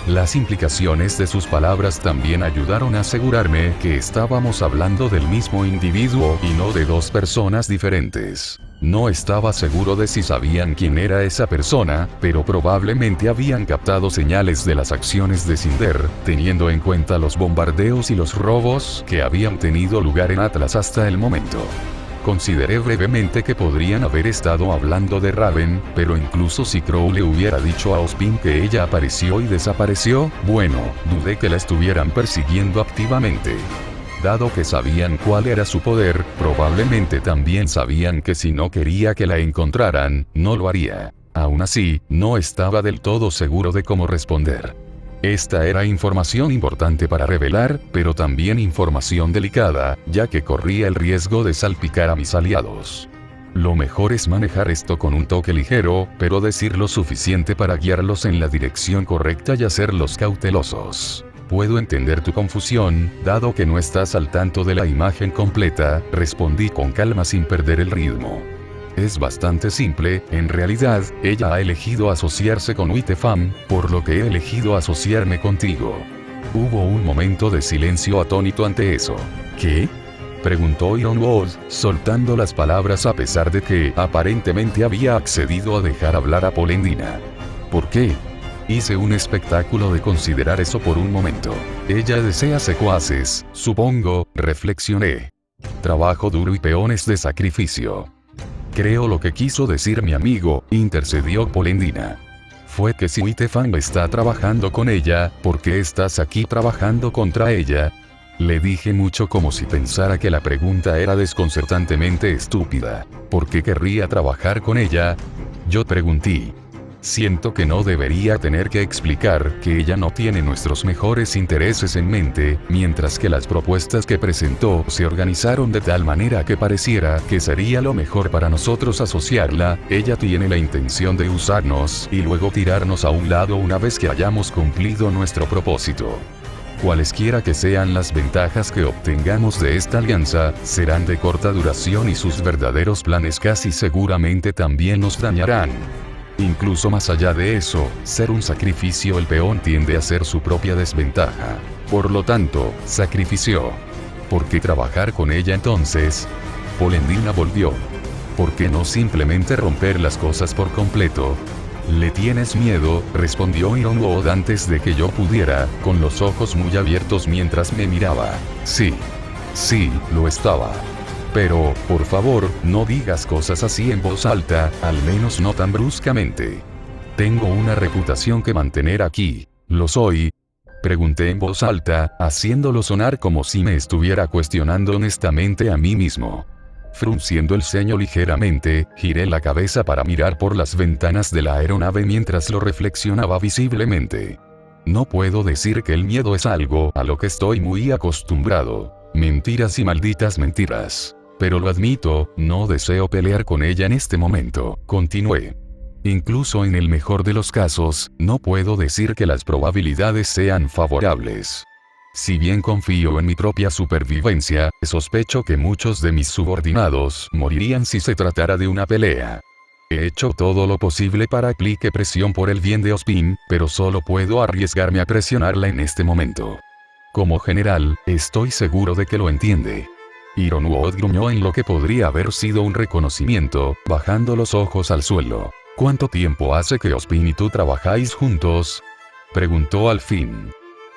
Las implicaciones de sus palabras también ayudaron a asegurarme que estábamos hablando del mismo individuo y no de dos personas diferentes. No estaba seguro de si sabían quién era esa persona, pero probablemente habían captado señales de las acciones de Cinder, teniendo en cuenta los bombardeos y los robos que habían tenido lugar en Atlas hasta el momento. Consideré brevemente que podrían haber estado hablando de Raven, pero incluso si Crow le hubiera dicho a Ozpin que ella apareció y desapareció, bueno, dudé que la estuvieran persiguiendo activamente. Dado que sabían cuál era su poder, probablemente también sabían que si no quería que la encontraran, no lo haría. Aún así, no estaba del todo seguro de cómo responder. Esta era información importante para revelar, pero también información delicada, ya que corría el riesgo de salpicar a mis aliados. Lo mejor es manejar esto con un toque ligero, pero decir lo suficiente para guiarlos en la dirección correcta y hacerlos cautelosos. Puedo entender tu confusión, dado que no estás al tanto de la imagen completa, respondí con calma sin perder el ritmo. Es bastante simple, en realidad, ella ha elegido asociarse con Whitefang, por lo que he elegido asociarme contigo. Hubo un momento de silencio atónito ante eso. ¿Qué? Preguntó Ironwood, soltando las palabras a pesar de que, aparentemente había accedido a dejar hablar a Polendina. ¿Por qué? Hice un espectáculo de considerar eso por un momento. Ella desea secuaces, supongo, reflexioné. Trabajo duro y peones de sacrificio. Creo lo que quiso decir mi amigo, intercedió Polendina. Fue que si Whitefang está trabajando con ella, ¿por qué estás aquí trabajando contra ella? Le dije mucho como si pensara que la pregunta era desconcertantemente estúpida. ¿Por qué querría trabajar con ella? Yo pregunté. Siento que no debería tener que explicar que ella no tiene nuestros mejores intereses en mente, mientras que las propuestas que presentó se organizaron de tal manera que pareciera que sería lo mejor para nosotros asociarla. Ella tiene la intención de usarnos y luego tirarnos a un lado una vez que hayamos cumplido nuestro propósito. Cualesquiera que sean las ventajas que obtengamos de esta alianza, serán de corta duración y sus verdaderos planes casi seguramente también nos dañarán. Incluso más allá de eso, ser un sacrificio, el peón tiende a ser su propia desventaja. Por lo tanto, sacrifició. ¿Por qué trabajar con ella entonces? Polendina volvió. ¿Por qué no simplemente romper las cosas por completo? ¿Le tienes miedo?, respondió Ironwood antes de que yo pudiera, con los ojos muy abiertos mientras me miraba. Sí, lo estaba. Pero, por favor, no digas cosas así en voz alta, al menos no tan bruscamente. Tengo una reputación que mantener aquí. ¿Lo soy? Pregunté en voz alta, haciéndolo sonar como si me estuviera cuestionando honestamente a mí mismo. Frunciendo el ceño ligeramente, giré la cabeza para mirar por las ventanas de la aeronave mientras lo reflexionaba visiblemente. No puedo decir que el miedo es algo a lo que estoy muy acostumbrado. Mentiras y malditas mentiras. Pero lo admito, no deseo pelear con ella en este momento, continué. Incluso en el mejor de los casos, no puedo decir que las probabilidades sean favorables. Si bien confío en mi propia supervivencia, sospecho que muchos de mis subordinados morirían si se tratara de una pelea. He hecho todo lo posible para aplique presión por el bien de Ozpin, pero solo puedo arriesgarme a presionarla en este momento. Como general, estoy seguro de que lo entiende. Ironwood gruñó en lo que podría haber sido un reconocimiento, bajando los ojos al suelo. ¿Cuánto tiempo hace que Ozpin y tú trabajáis juntos?, preguntó al fin.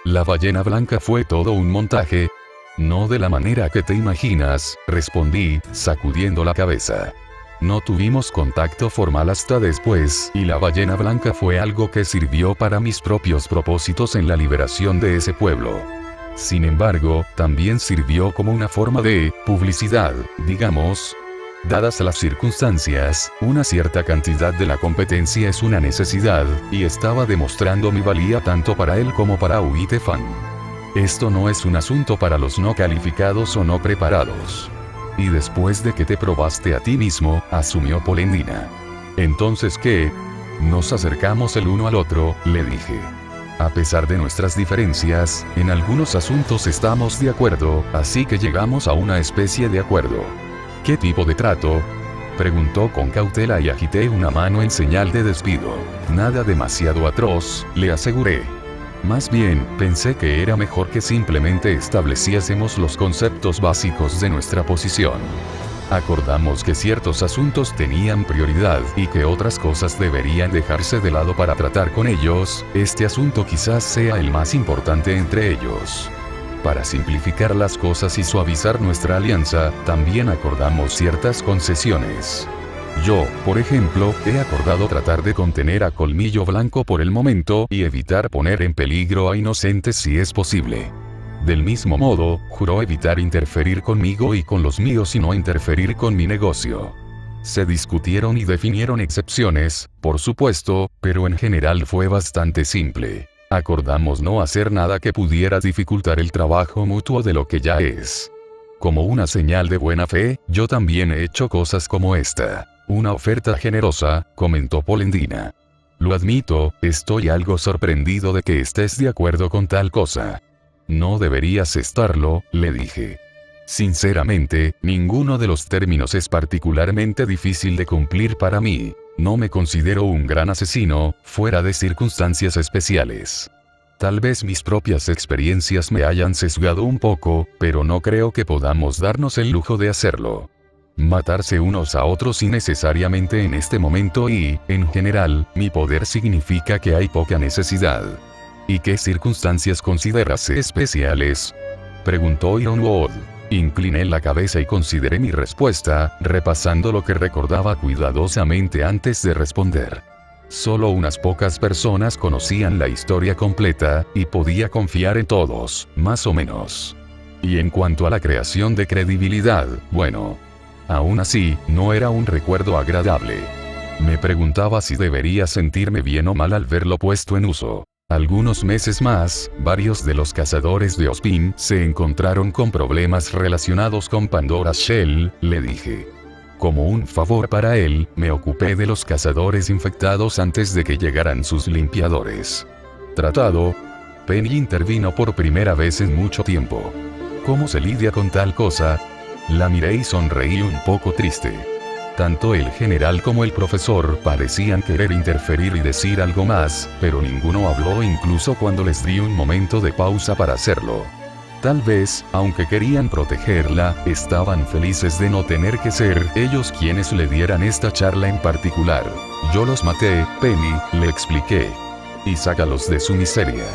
La ballena blanca fue todo un montaje. No de la manera que te imaginas, respondí, sacudiendo la cabeza. No tuvimos contacto formal hasta después, y la ballena blanca fue algo que sirvió para mis propios propósitos en la liberación de ese pueblo. Sin embargo, también sirvió como una forma de publicidad, digamos. Dadas las circunstancias, una cierta cantidad de la competencia es una necesidad, y estaba demostrando mi valía tanto para él como para Whitefang. Esto no es un asunto para los no calificados o no preparados. Y después de que te probaste a ti mismo, asumió Polendina. ¿Entonces qué? Nos acercamos el uno al otro, le dije. A pesar de nuestras diferencias, en algunos asuntos estamos de acuerdo, así que llegamos a una especie de acuerdo. ¿Qué tipo de trato?, preguntó con cautela y agité una mano en señal de despido. Nada demasiado atroz, le aseguré. Más bien, pensé que era mejor que simplemente estableciésemos los conceptos básicos de nuestra posición. Acordamos que ciertos asuntos tenían prioridad y que otras cosas deberían dejarse de lado para tratar con ellos. Este asunto quizás sea el más importante entre ellos. para simplificar las cosas y suavizar nuestra alianza, también acordamos ciertas concesiones. Yo, por ejemplo, he acordado tratar de contener a Colmillo Blanco por el momento y evitar poner en peligro a inocentes si es posible. Del mismo modo, juró evitar interferir conmigo y con los míos y no interferir con mi negocio. Se discutieron y definieron excepciones, por supuesto, pero en general fue bastante simple. Acordamos no hacer nada que pudiera dificultar el trabajo mutuo de lo que ya es. Como una señal de buena fe, yo también he hecho cosas como esta. Una oferta generosa, comentó Polendina. Lo admito, estoy algo sorprendido de que estés de acuerdo con tal cosa. No deberías estarlo, le dije. Sinceramente, ninguno de los términos es particularmente difícil de cumplir para mí. No me considero un gran asesino, fuera de circunstancias especiales. Tal vez mis propias experiencias me hayan sesgado un poco, pero no creo que podamos darnos el lujo de hacerlo. Matarse unos a otros innecesariamente en este momento y, en general, mi poder significa que hay poca necesidad. ¿Y qué circunstancias consideras especiales?, preguntó Ironwood. Incliné la cabeza y consideré mi respuesta, repasando lo que recordaba cuidadosamente antes de responder. Solo unas pocas personas conocían la historia completa, y podía confiar en todos, más o menos. Y en cuanto a la creación de credibilidad, bueno. Aún así, no era un recuerdo agradable. Me preguntaba si debería sentirme bien o mal al verlo puesto en uso. Algunos meses más, varios de los cazadores de Ozpin se encontraron con problemas relacionados con Pandora's Shell, le dije. Como un favor para él, me ocupé de los cazadores infectados antes de que llegaran sus limpiadores. Tratado. Penny intervino por primera vez en mucho tiempo. ¿Cómo se lidia con tal cosa? La miré y sonreí un poco triste. Tanto el general como el profesor parecían querer interferir y decir algo más, pero ninguno habló incluso cuando les di un momento de pausa para hacerlo. Tal vez, aunque querían protegerla, estaban felices de no tener que ser ellos quienes le dieran esta charla en particular. Yo los maté, Penny, le expliqué. Y sácalos de su miseria.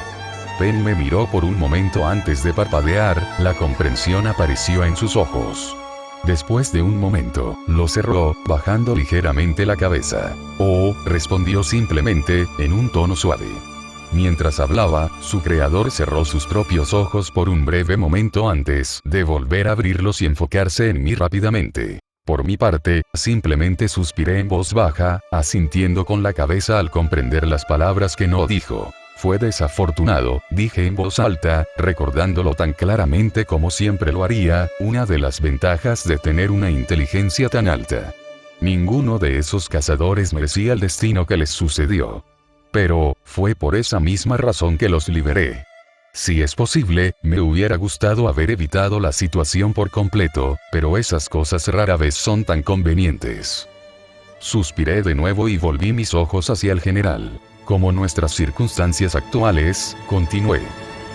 Penny me miró por un momento antes de parpadear, la comprensión apareció en sus ojos. Después de un momento, lo cerró, bajando ligeramente la cabeza. Oh, respondió simplemente, en un tono suave. Mientras hablaba, su creador cerró sus propios ojos por un breve momento antes de volver a abrirlos y enfocarse en mí rápidamente. Por mi parte, simplemente suspiré en voz baja, asintiendo con la cabeza al comprender las palabras que no dijo. Fue desafortunado, dije en voz alta, recordándolo tan claramente como siempre lo haría, una de las ventajas de tener una inteligencia tan alta. Ninguno de esos cazadores merecía el destino que les sucedió. Pero, fue por esa misma razón que los liberé. Si es posible, me hubiera gustado haber evitado la situación por completo, pero esas cosas rara vez son tan convenientes. Suspiré de nuevo y volví mis ojos hacia el general. Como nuestras circunstancias actuales, continué.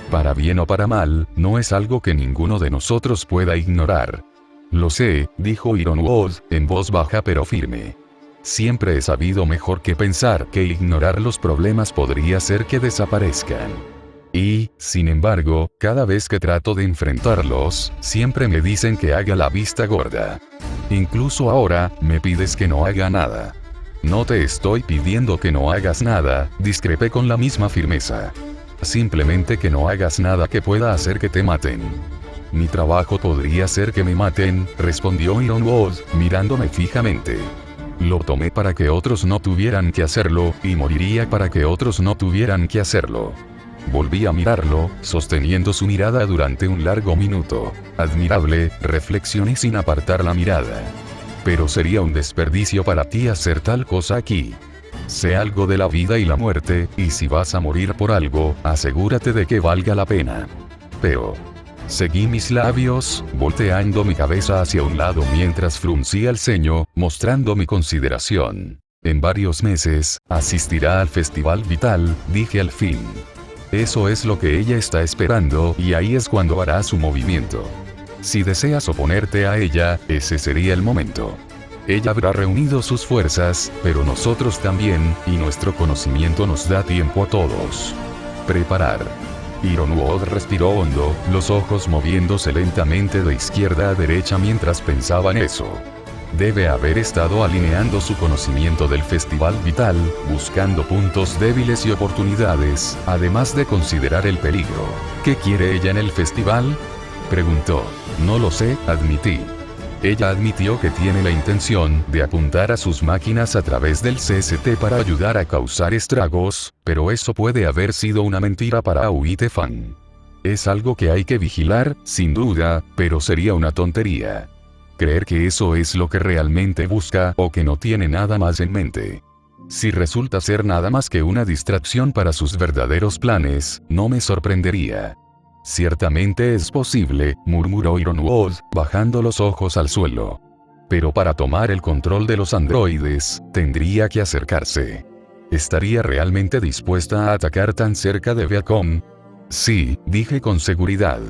Para bien o para mal, no es algo que ninguno de nosotros pueda ignorar. Lo sé, dijo Ironwood, en voz baja pero firme. Siempre he sabido mejor que pensar que ignorar los problemas podría hacer que desaparezcan. Y, sin embargo, cada vez que trato de enfrentarlos, siempre me dicen que haga la vista gorda. Incluso ahora, me pides que no haga nada. No te estoy pidiendo que no hagas nada, discrepé con la misma firmeza. Simplemente que no hagas nada que pueda hacer que te maten. Mi trabajo podría ser que me maten, respondió Ironwood, mirándome fijamente. Lo tomé para que otros no tuvieran que hacerlo, y moriría para que otros no tuvieran que hacerlo. Volví a mirarlo, sosteniendo su mirada durante un largo minuto. Admirable, reflexioné sin apartar la mirada. Pero sería un desperdicio para ti hacer tal cosa aquí. Sé algo de la vida y la muerte, y si vas a morir por algo, asegúrate de que valga la pena. Pero... Seguí mis labios, volteando mi cabeza hacia un lado mientras fruncía el ceño, mostrando mi consideración. En varios meses, asistirá al Festival Vital, dije al fin. Eso es lo que ella está esperando, y ahí es cuando hará su movimiento. Si deseas oponerte a ella, ese sería el momento. Ella habrá reunido sus fuerzas, pero nosotros también, y nuestro conocimiento nos da tiempo a todos. Preparar. Ironwood respiró hondo, los ojos moviéndose lentamente de izquierda a derecha mientras pensaba en eso. Debe haber estado alineando su conocimiento del Festival Vital, buscando puntos débiles y oportunidades, además de considerar el peligro. ¿Qué quiere ella en el festival?, preguntó. No lo sé, admití. Ella admitió que tiene la intención de apuntar a sus máquinas a través del CST para ayudar a causar estragos, pero eso puede haber sido una mentira para Uitefan. Es algo que hay que vigilar, sin duda, pero sería una tontería creer que eso es lo que realmente busca o que no tiene nada más en mente. Si resulta ser nada más que una distracción para sus verdaderos planes, no me sorprendería. Ciertamente es posible, murmuró Ironwood, bajando los ojos al suelo. Pero para tomar el control de los androides, tendría que acercarse. ¿Estaría realmente dispuesta a atacar tan cerca de Viacom? Sí, dije con seguridad.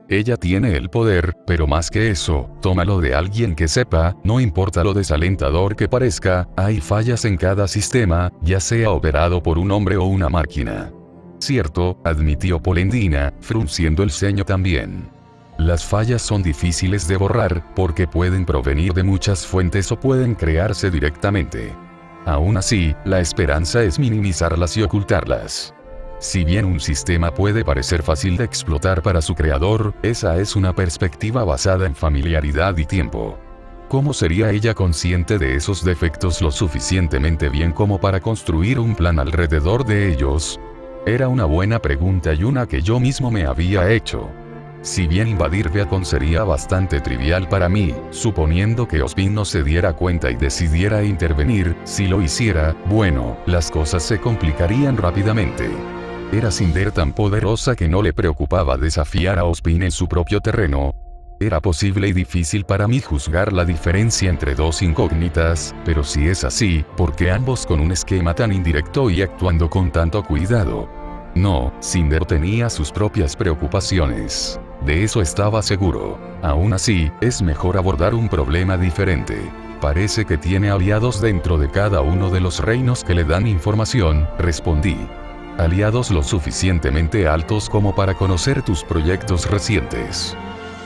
Ella tiene el poder, pero más que eso, tómalo de alguien que sepa, no importa lo desalentador que parezca, hay fallas en cada sistema, ya sea operado por un hombre o una máquina. Cierto, admitió Polendina, frunciendo el ceño también. Las fallas son difíciles de borrar, porque pueden provenir de muchas fuentes o pueden crearse directamente. Aún así, la esperanza es minimizarlas y ocultarlas. Si bien un sistema puede parecer fácil de explotar para su creador, esa es una perspectiva basada en familiaridad y tiempo. ¿Cómo sería ella consciente de esos defectos lo suficientemente bien como para construir un plan alrededor de ellos? Era una buena pregunta y una que yo mismo me había hecho. Si bien invadir Viacom sería bastante trivial para mí, suponiendo que Ozpin no se diera cuenta y decidiera intervenir, si lo hiciera, bueno, las cosas se complicarían rápidamente. Era Cinder tan poderosa que no le preocupaba desafiar a Ozpin en su propio terreno. Era posible y difícil para mí juzgar la diferencia entre dos incógnitas, pero si es así, ¿por qué ambos con un esquema tan indirecto y actuando con tanto cuidado? No, Cinder tenía sus propias preocupaciones. De eso estaba seguro. Aún así, es mejor abordar un problema diferente. Parece que tiene aliados dentro de cada uno de los reinos que le dan información, respondí. Aliados lo suficientemente altos como para conocer tus proyectos recientes.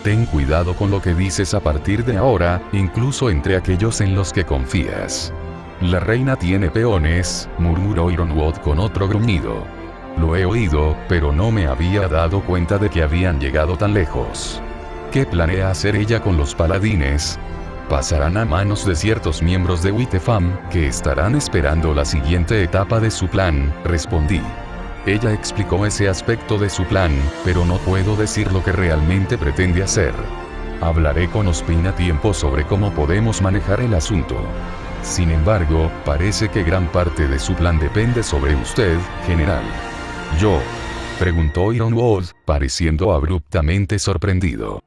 Ten cuidado con lo que dices a partir de ahora, incluso entre aquellos en los que confías. La reina tiene peones, murmuró Ironwood con otro gruñido. Lo he oído, pero no me había dado cuenta de que habían llegado tan lejos. ¿Qué planea hacer ella con los paladines? Pasarán a manos de ciertos miembros de Uitefam, que estarán esperando la siguiente etapa de su plan, respondí. Ella explicó ese aspecto de su plan, pero no puedo decir lo que realmente pretende hacer. Hablaré con Ozpin a tiempo sobre cómo podemos manejar el asunto. Sin embargo, parece que gran parte de su plan depende sobre usted, general. ¿Yo? Preguntó Ironwood, pareciendo abruptamente sorprendido.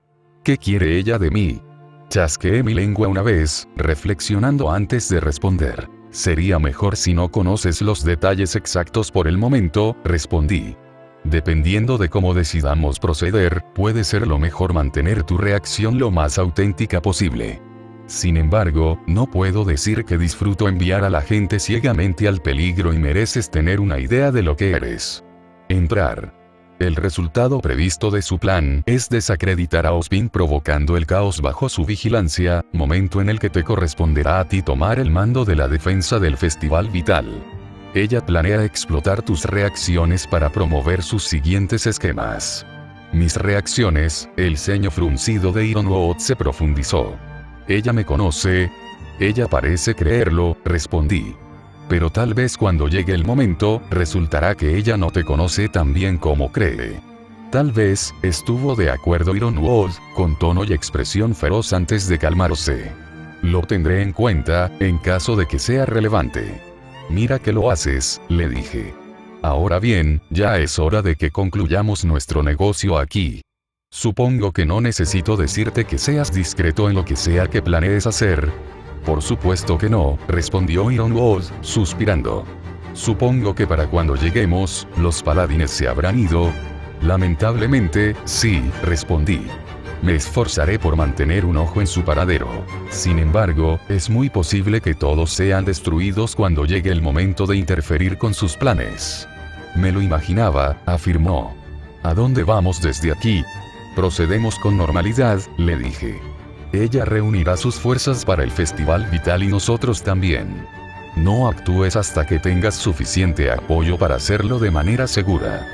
¿Qué quiere ella de mí? Chasqueé mi lengua una vez, reflexionando antes de responder. Sería mejor si no conoces los detalles exactos por el momento, respondí. Dependiendo de cómo decidamos proceder, puede ser lo mejor mantener tu reacción lo más auténtica posible. Sin embargo, no puedo decir que disfruto enviar a la gente ciegamente al peligro y mereces tener una idea de lo que eres. Entrar. El resultado previsto de su plan es desacreditar a Ozpin provocando el caos bajo su vigilancia, momento en el que te corresponderá a ti tomar el mando de la defensa del Festival Vital. Ella planea explotar tus reacciones para promover sus siguientes esquemas. Mis reacciones, el ceño fruncido de Ironwood se profundizó. Ella me conoce. Ella parece creerlo, respondí. Pero tal vez cuando llegue el momento, resultará que ella no te conoce tan bien como cree. Tal vez, estuvo de acuerdo Ironwood, con tono y expresión feroz antes de calmarse. Lo tendré en cuenta, en caso de que sea relevante. Mira que lo haces, le dije. Ahora bien, ya es hora de que concluyamos nuestro negocio aquí. Supongo que no necesito decirte que seas discreto en lo que sea que planees hacer. Por supuesto que no, respondió Ironwood, suspirando. Supongo que para cuando lleguemos, los paladines se habrán ido. Lamentablemente, sí, respondí. Me esforzaré por mantener un ojo en su paradero. Sin embargo, es muy posible que todos sean destruidos cuando llegue el momento de interferir con sus planes. Me lo imaginaba, afirmó. ¿A dónde vamos desde aquí? Procedemos con normalidad, le dije. Ella reunirá sus fuerzas para el festival vital y nosotros también. No actúes hasta que tengas suficiente apoyo para hacerlo de manera segura.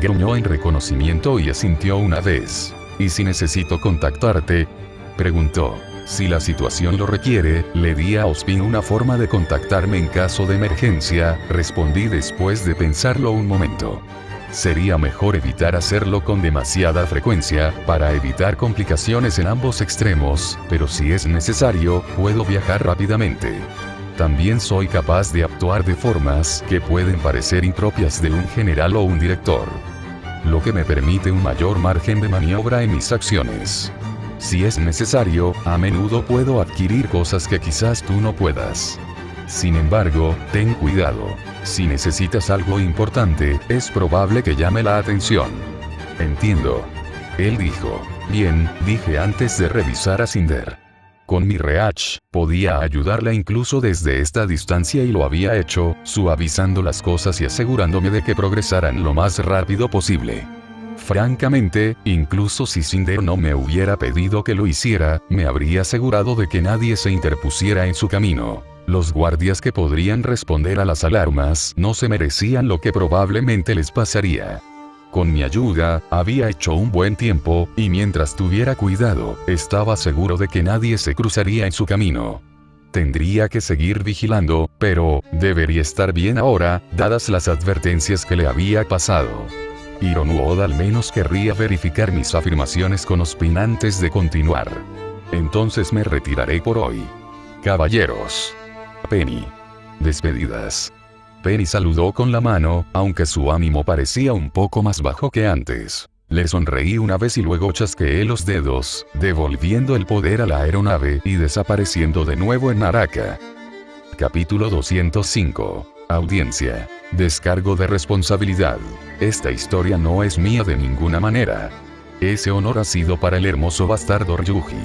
Gruñó en reconocimiento y asintió una vez. ¿Y si necesito contactarte? Preguntó. Si la situación lo requiere, le di a Ozpin una forma de contactarme en caso de emergencia, respondí después de pensarlo un momento. Sería mejor evitar hacerlo con demasiada frecuencia, para evitar complicaciones en ambos extremos, pero si es necesario, puedo viajar rápidamente. También soy capaz de actuar de formas que pueden parecer impropias de un general o un director. Lo que me permite un mayor margen de maniobra en mis acciones. Si es necesario, a menudo puedo adquirir cosas que quizás tú no puedas. Sin embargo, ten cuidado. Si necesitas algo importante, es probable que llame la atención. Entiendo. Él dijo. Bien, dije antes de revisar a Cinder. Con mi Reach, podía ayudarla incluso desde esta distancia y lo había hecho, suavizando las cosas y asegurándome de que progresaran lo más rápido posible. Francamente, incluso si Cinder no me hubiera pedido que lo hiciera, me habría asegurado de que nadie se interpusiera en su camino. Los guardias que podrían responder a las alarmas no se merecían lo que probablemente les pasaría. Con mi ayuda, había hecho un buen tiempo, y mientras tuviera cuidado, estaba seguro de que nadie se cruzaría en su camino. Tendría que seguir vigilando, pero, debería estar bien ahora, dadas las advertencias que le había pasado. Ironwood al menos querría verificar mis afirmaciones con Ozpin antes de continuar. Entonces me retiraré por hoy. Caballeros. Penny. Despedidas. Penny saludó con la mano, aunque su ánimo parecía un poco más bajo que antes. Le sonreí una vez y luego chasqueé los dedos, devolviendo el poder a la aeronave y desapareciendo de nuevo en Naraka. Capítulo 205. Audiencia. Descargo de responsabilidad. Esta historia no es mía de ninguna manera. Ese honor ha sido para el hermoso bastardo Ryuji.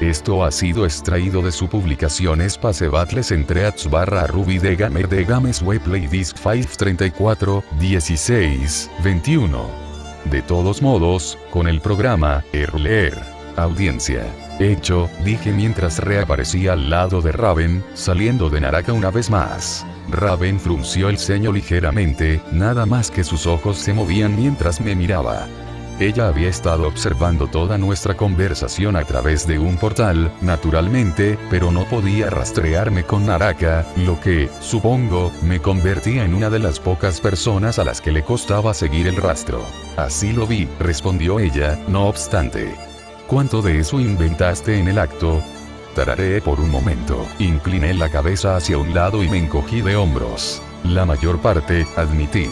Esto ha sido extraído de su publicación Space Battles entre @Ruby de Gamer de Games Web Playdisc 534, 16, 21. De todos modos, con el programa, leer. Audiencia. Hecho, dije mientras reaparecía al lado de Raven, saliendo de Naraka una vez más. Raven frunció el ceño ligeramente, nada más que sus ojos se movían mientras me miraba. Ella había estado observando toda nuestra conversación a través de un portal, naturalmente, pero no podía rastrearme con Naraka, lo que, supongo, me convertía en una de las pocas personas a las que le costaba seguir el rastro. Así lo vi, respondió ella, no obstante. ¿Cuánto de eso inventaste en el acto? Tarareé por un momento, incliné la cabeza hacia un lado y me encogí de hombros. La mayor parte, admití.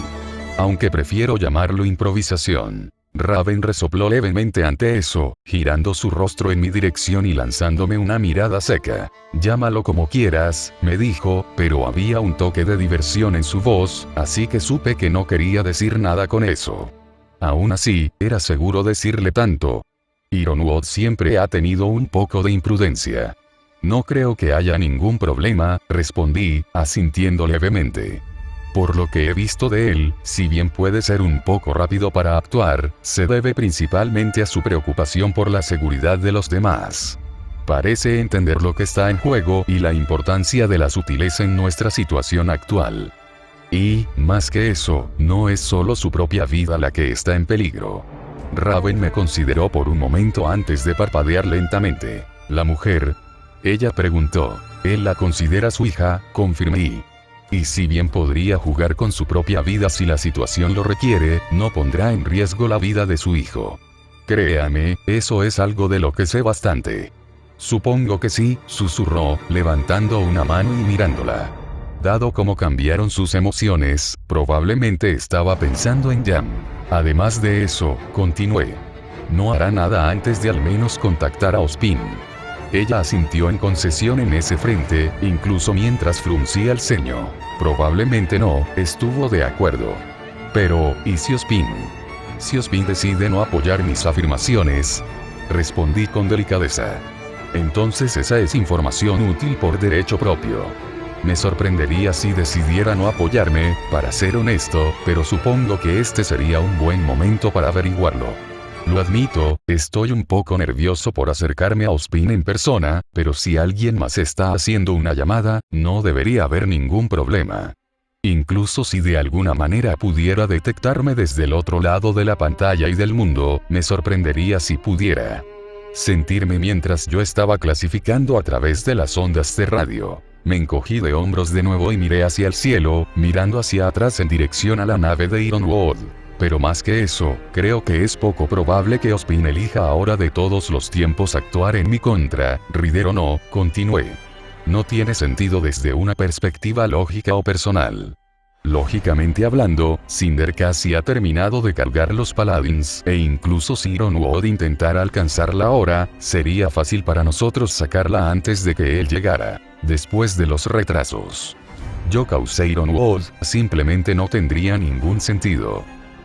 Aunque prefiero llamarlo improvisación. Raven resopló levemente ante eso, girando su rostro en mi dirección y lanzándome una mirada seca. Llámalo como quieras, me dijo, pero había un toque de diversión en su voz, así que supe que no quería decir nada con eso. Aún así, era seguro decirle tanto. Ironwood siempre ha tenido un poco de imprudencia. No creo que haya ningún problema, respondí, asintiendo levemente. Por lo que he visto de él, si bien puede ser un poco rápido para actuar, se debe principalmente a su preocupación por la seguridad de los demás. Parece entender lo que está en juego y la importancia de la sutileza en nuestra situación actual. Y, más que eso, no es solo su propia vida la que está en peligro. Raven me consideró por un momento antes de parpadear lentamente. ¿La mujer? Ella preguntó. Él la considera su hija, confirmé. Y si bien podría jugar con su propia vida si la situación lo requiere, no pondrá en riesgo la vida de su hijo. Créame, eso es algo de lo que sé bastante. Supongo que sí, susurró, levantando una mano y mirándola. Dado cómo cambiaron sus emociones, probablemente estaba pensando en Jam. Además de eso, continué. No hará nada antes de al menos contactar a Ozpin. Ella asintió en concesión en ese frente, incluso mientras fruncía el ceño. Probablemente no, estuvo de acuerdo. Pero, ¿y si Ozpin? Si Ozpin decide no apoyar mis afirmaciones, respondí con delicadeza. Entonces esa es información útil por derecho propio. Me sorprendería si decidiera no apoyarme, para ser honesto, pero supongo que este sería un buen momento para averiguarlo. Lo admito, estoy un poco nervioso por acercarme a Ozpin en persona, pero si alguien más está haciendo una llamada, no debería haber ningún problema. Incluso si de alguna manera pudiera detectarme desde el otro lado de la pantalla y del mundo, me sorprendería si pudiera sentirme mientras yo estaba clasificando a través de las ondas de radio. Me encogí de hombros de nuevo y miré hacia el cielo, mirando hacia atrás en dirección a la nave de Ironwood. Pero más que eso, creo que es poco probable que Ozpin elija ahora de todos los tiempos actuar en mi contra, Ryder o no, continué. No tiene sentido desde una perspectiva lógica o personal. Lógicamente hablando, Cinder casi ha terminado de cargar los Paladins, e incluso si Ironwood intentara alcanzarla ahora, sería fácil para nosotros sacarla antes de que él llegara, después de los retrasos. Yo causé Ironwood, simplemente no tendría ningún sentido.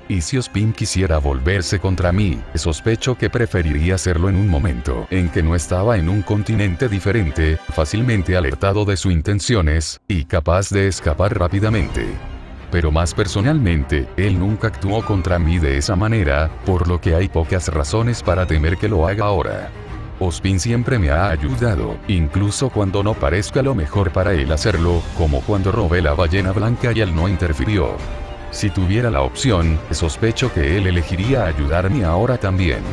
Y si Ozpin quisiera volverse contra mí, sospecho que preferiría hacerlo en un momento en que no estaba en un continente diferente, fácilmente alertado de sus intenciones, y capaz de escapar rápidamente. Pero más personalmente, él nunca actuó contra mí de esa manera, por lo que hay pocas razones para temer que lo haga ahora. Ozpin siempre me ha ayudado, incluso cuando no parezca lo mejor para él hacerlo, como cuando robé la ballena blanca y él no interfirió. Si tuviera la opción, sospecho que él elegiría ayudarme ahora también.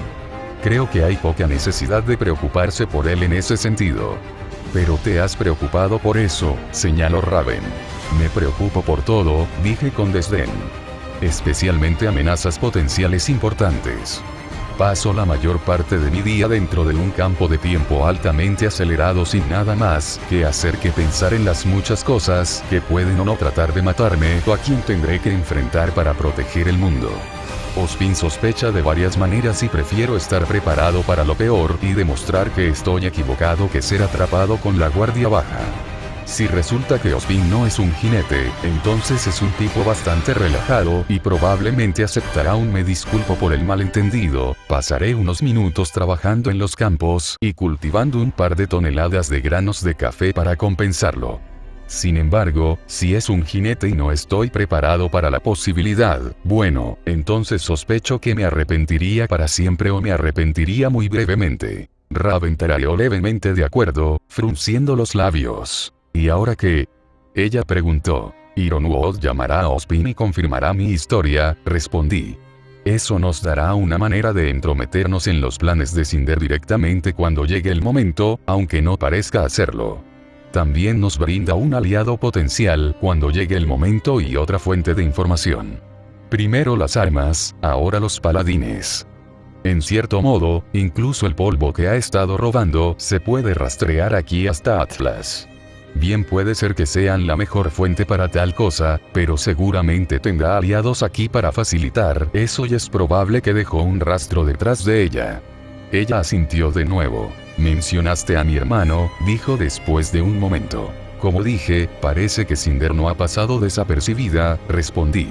Creo que hay poca necesidad de preocuparse por él en ese sentido. Pero te has preocupado por eso, señaló Raven. Me preocupo por todo, dije con desdén. Especialmente amenazas potenciales importantes. Paso la mayor parte de mi día dentro de un campo de tiempo altamente acelerado sin nada más que hacer que pensar en las muchas cosas que pueden o no tratar de matarme o a quien tendré que enfrentar para proteger el mundo. Ozpin sospecha de varias maneras y prefiero estar preparado para lo peor y demostrar que estoy equivocado que ser atrapado con la guardia baja. Si resulta que Ozpin no es un jinete, entonces es un tipo bastante relajado y probablemente aceptará un me disculpo por el malentendido, pasaré unos minutos trabajando en los campos y cultivando un par de toneladas de granos de café para compensarlo. Sin embargo, si es un jinete y no estoy preparado para la posibilidad, bueno, entonces sospecho que me arrepentiría para siempre o me arrepentiría muy brevemente. Raven tarareó levemente de acuerdo, frunciendo los labios. ¿Y ahora qué? Ella preguntó. Ironwood llamará a Ozpin y confirmará mi historia, respondí. Eso nos dará una manera de entrometernos en los planes de Cinder directamente cuando llegue el momento, aunque no parezca hacerlo. También nos brinda un aliado potencial cuando llegue el momento y otra fuente de información. Primero las armas, ahora los paladines. En cierto modo, incluso el polvo que ha estado robando se puede rastrear aquí hasta Atlas. Bien puede ser que sean la mejor fuente para tal cosa, pero seguramente tendrá aliados aquí para facilitar eso y es probable que dejó un rastro detrás de ella. Ella asintió de nuevo. Mencionaste a mi hermano, dijo después de un momento. Como dije, parece que Cinder no ha pasado desapercibida, respondí.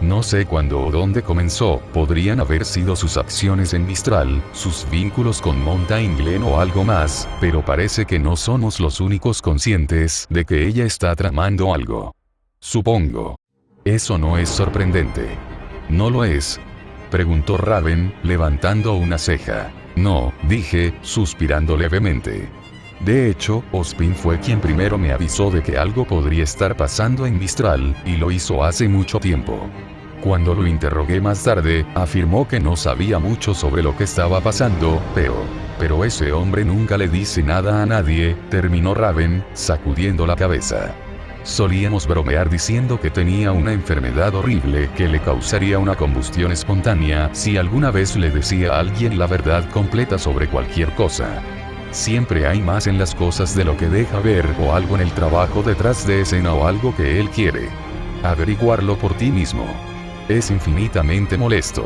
No sé cuándo o dónde comenzó, podrían haber sido sus acciones en Mistral, sus vínculos con Mountain Glen o algo más, pero parece que no somos los únicos conscientes de que ella está tramando algo. Supongo. Eso no es sorprendente. ¿No lo es? Preguntó Raven, levantando una ceja. No, dije, suspirando levemente. De hecho, Ozpin fue quien primero me avisó de que algo podría estar pasando en Mistral, y lo hizo hace mucho tiempo. Cuando lo interrogué más tarde, afirmó que no sabía mucho sobre lo que estaba pasando, pero ese hombre nunca le dice nada a nadie, terminó Raven, sacudiendo la cabeza. Solíamos bromear diciendo que tenía una enfermedad horrible que le causaría una combustión espontánea si alguna vez le decía a alguien la verdad completa sobre cualquier cosa. Siempre hay más en las cosas de lo que deja ver o algo en el trabajo detrás de escena o algo que él quiere averiguarlo por ti mismo. Es infinitamente molesto.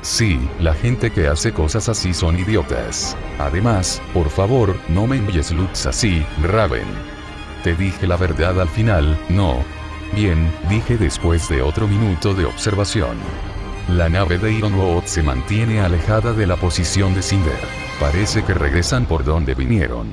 Sí, la gente que hace cosas así son idiotas. Además, por favor, no me envíes looks así, Raven. Te dije la verdad al final, ¿no? Bien, dije después de otro minuto de observación. La nave de Ironwood se mantiene alejada de la posición de Cinder. Parece que regresan por donde vinieron.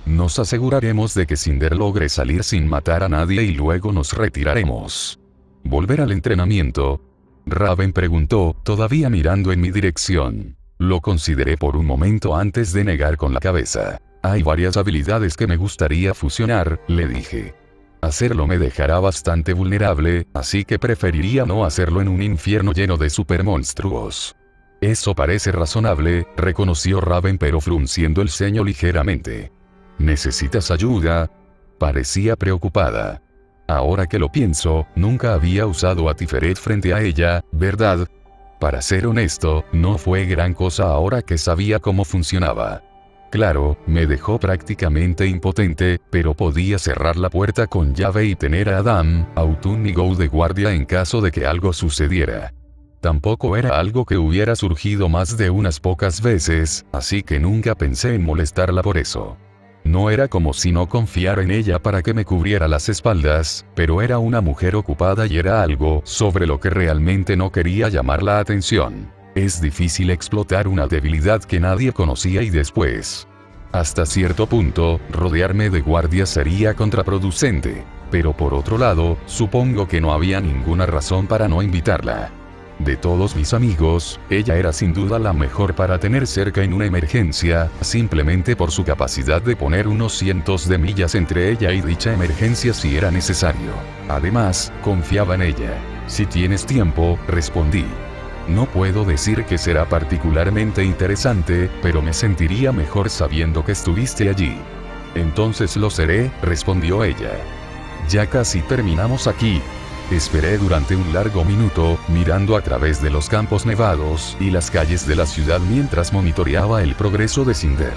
Nos aseguraremos de que Cinder logre salir sin matar a nadie y luego nos retiraremos. ¿Volver al entrenamiento?, Raven preguntó, todavía mirando en mi dirección. Lo consideré por un momento antes de negar con la cabeza. Hay varias habilidades que me gustaría fusionar, le dije. Hacerlo me dejará bastante vulnerable, así que preferiría no hacerlo en un infierno lleno de supermonstruos. Eso parece razonable, reconoció Raven pero frunciendo el ceño ligeramente. ¿Necesitas ayuda?, parecía preocupada. Ahora que lo pienso, nunca había usado a Tiferet frente a ella, ¿verdad? Para ser honesto, no fue gran cosa ahora que sabía cómo funcionaba. Claro, me dejó prácticamente impotente, pero podía cerrar la puerta con llave y tener a Adam, Autun y Go de guardia en caso de que algo sucediera. Tampoco era algo que hubiera surgido más de unas pocas veces, así que nunca pensé en molestarla por eso. No era como si no confiara en ella para que me cubriera las espaldas, pero era una mujer ocupada y era algo sobre lo que realmente no quería llamar la atención. Es difícil explotar una debilidad que nadie conocía y después. Hasta cierto punto, rodearme de guardias sería contraproducente. Pero por otro lado, supongo que no había ninguna razón para no invitarla. De todos mis amigos, ella era sin duda la mejor para tener cerca en una emergencia, simplemente por su capacidad de poner unos cientos de millas entre ella y dicha emergencia si era necesario. Además, confiaba en ella. Si tienes tiempo, respondí. No puedo decir que será particularmente interesante, pero me sentiría mejor sabiendo que estuviste allí. Entonces lo seré, respondió ella. Ya casi terminamos aquí. Esperé durante un largo minuto, mirando a través de los campos nevados y las calles de la ciudad mientras monitoreaba el progreso de Cinder.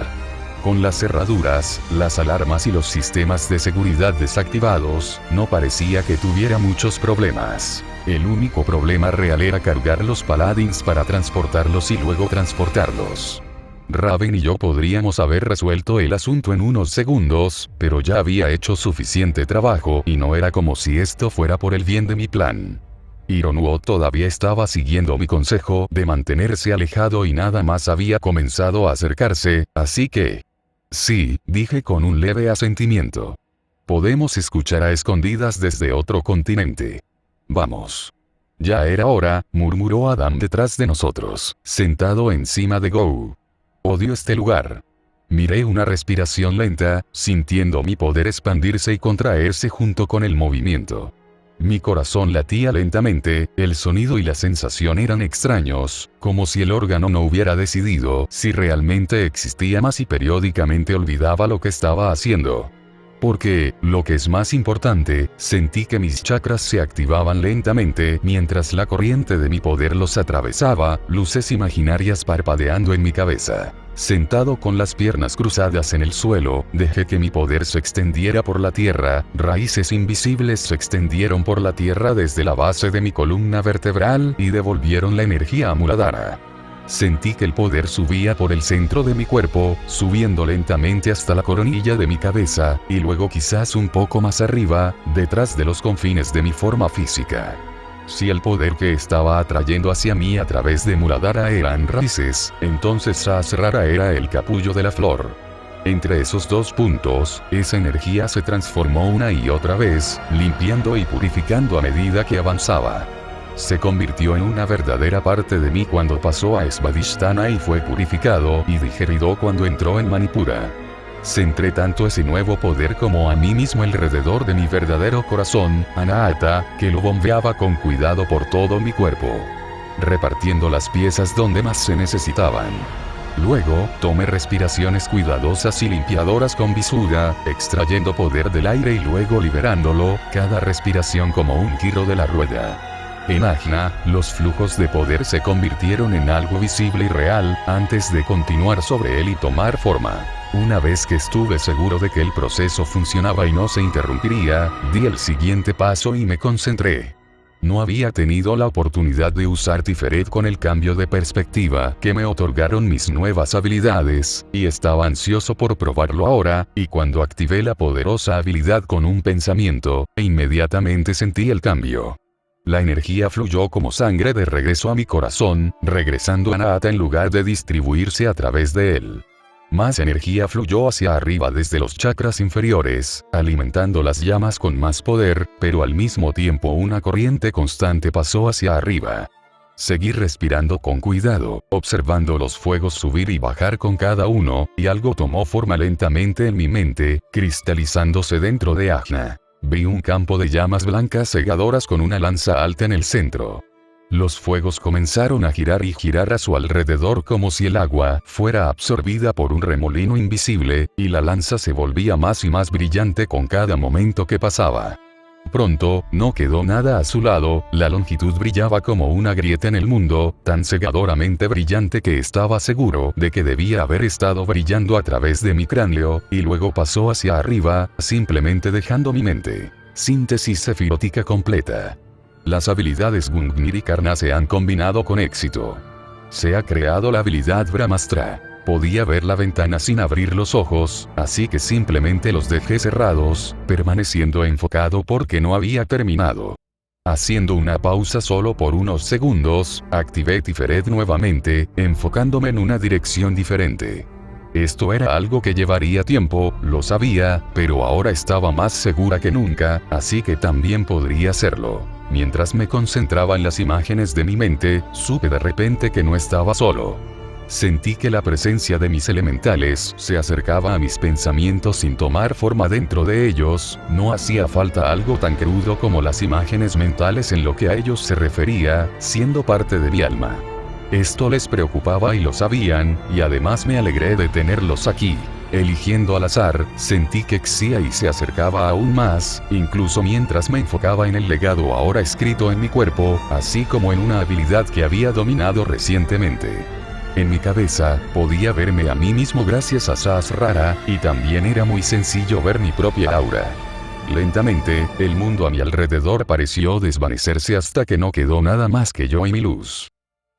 Con las cerraduras, las alarmas y los sistemas de seguridad desactivados, no parecía que tuviera muchos problemas. El único problema real era cargar los paladins para transportarlos y luego transportarlos. Raven y yo podríamos haber resuelto el asunto en unos segundos, pero ya había hecho suficiente trabajo y no era como si esto fuera por el bien de mi plan. Ironwood todavía estaba siguiendo mi consejo de mantenerse alejado y nada más había comenzado a acercarse, así que... Sí, dije con un leve asentimiento. Podemos escuchar a escondidas desde otro continente. Vamos. Ya era hora, murmuró Adam detrás de nosotros, sentado encima de Go. Odio este lugar. Miré una respiración lenta, sintiendo mi poder expandirse y contraerse junto con el movimiento. Mi corazón latía lentamente, el sonido y la sensación eran extraños, como si el órgano no hubiera decidido si realmente existía más y periódicamente olvidaba lo que estaba haciendo. Porque, lo que es más importante, sentí que mis chakras se activaban lentamente mientras la corriente de mi poder los atravesaba, luces imaginarias parpadeando en mi cabeza. Sentado con las piernas cruzadas en el suelo, dejé que mi poder se extendiera por la tierra, raíces invisibles se extendieron por la tierra desde la base de mi columna vertebral y devolvieron la energía a Muladhara. Sentí que el poder subía por el centro de mi cuerpo, subiendo lentamente hasta la coronilla de mi cabeza, y luego quizás un poco más arriba, detrás de los confines de mi forma física. Si el poder que estaba atrayendo hacia mí a través de Muladhara eran raíces, entonces Sahasrara era el capullo de la flor. Entre esos dos puntos, esa energía se transformó una y otra vez, limpiando y purificando a medida que avanzaba. Se convirtió en una verdadera parte de mí cuando pasó a Svadhisthana y fue purificado y digerido cuando entró en Manipura. Centré tanto ese nuevo poder como a mí mismo alrededor de mi verdadero corazón, Anahata, que lo bombeaba con cuidado por todo mi cuerpo, repartiendo las piezas donde más se necesitaban. Luego, tomé respiraciones cuidadosas y limpiadoras con Visuddha, extrayendo poder del aire y luego liberándolo, cada respiración como un giro de la rueda. En Ajna, los flujos de poder se convirtieron en algo visible y real, antes de continuar sobre él y tomar forma. Una vez que estuve seguro de que el proceso funcionaba y no se interrumpiría, di el siguiente paso y me concentré. No había tenido la oportunidad de usar Tiferet con el cambio de perspectiva que me otorgaron mis nuevas habilidades, y estaba ansioso por probarlo ahora, y cuando activé la poderosa habilidad con un pensamiento, inmediatamente sentí el cambio. La energía fluyó como sangre de regreso a mi corazón, regresando a Anahata en lugar de distribuirse a través de él. Más energía fluyó hacia arriba desde los chakras inferiores, alimentando las llamas con más poder, pero al mismo tiempo una corriente constante pasó hacia arriba. Seguí respirando con cuidado, observando los fuegos subir y bajar con cada uno, y algo tomó forma lentamente en mi mente, cristalizándose dentro de Ajna. Vi un campo de llamas blancas cegadoras con una lanza alta en el centro. Los fuegos comenzaron a girar y girar a su alrededor como si el agua fuera absorbida por un remolino invisible, y la lanza se volvía más y más brillante con cada momento que pasaba. Pronto, no quedó nada a su lado, la longitud brillaba como una grieta en el mundo, tan cegadoramente brillante que estaba seguro de que debía haber estado brillando a través de mi cráneo, y luego pasó hacia arriba, simplemente dejando mi mente. Síntesis sefirótica completa. Las habilidades Gungnir y Karna se han combinado con éxito. Se ha creado la habilidad Brahmastra. Podía ver la ventana sin abrir los ojos, así que simplemente los dejé cerrados, permaneciendo enfocado porque no había terminado. Haciendo una pausa solo por unos segundos, activé Tiferet nuevamente, enfocándome en una dirección diferente. Esto era algo que llevaría tiempo, lo sabía, pero ahora estaba más segura que nunca, así que también podría hacerlo. Mientras me concentraba en las imágenes de mi mente, supe de repente que no estaba solo. Sentí que la presencia de mis elementales se acercaba a mis pensamientos sin tomar forma dentro de ellos, no hacía falta algo tan crudo como las imágenes mentales en lo que a ellos se refería, siendo parte de mi alma. Esto les preocupaba y lo sabían, y además me alegré de tenerlos aquí. Eligiendo al azar, sentí que Xiai se acercaba aún más, incluso mientras me enfocaba en el legado ahora escrito en mi cuerpo, así como en una habilidad que había dominado recientemente. En mi cabeza, podía verme a mí mismo gracias a Sahasrara, y también era muy sencillo ver mi propia aura. Lentamente, el mundo a mi alrededor pareció desvanecerse hasta que no quedó nada más que yo y mi luz.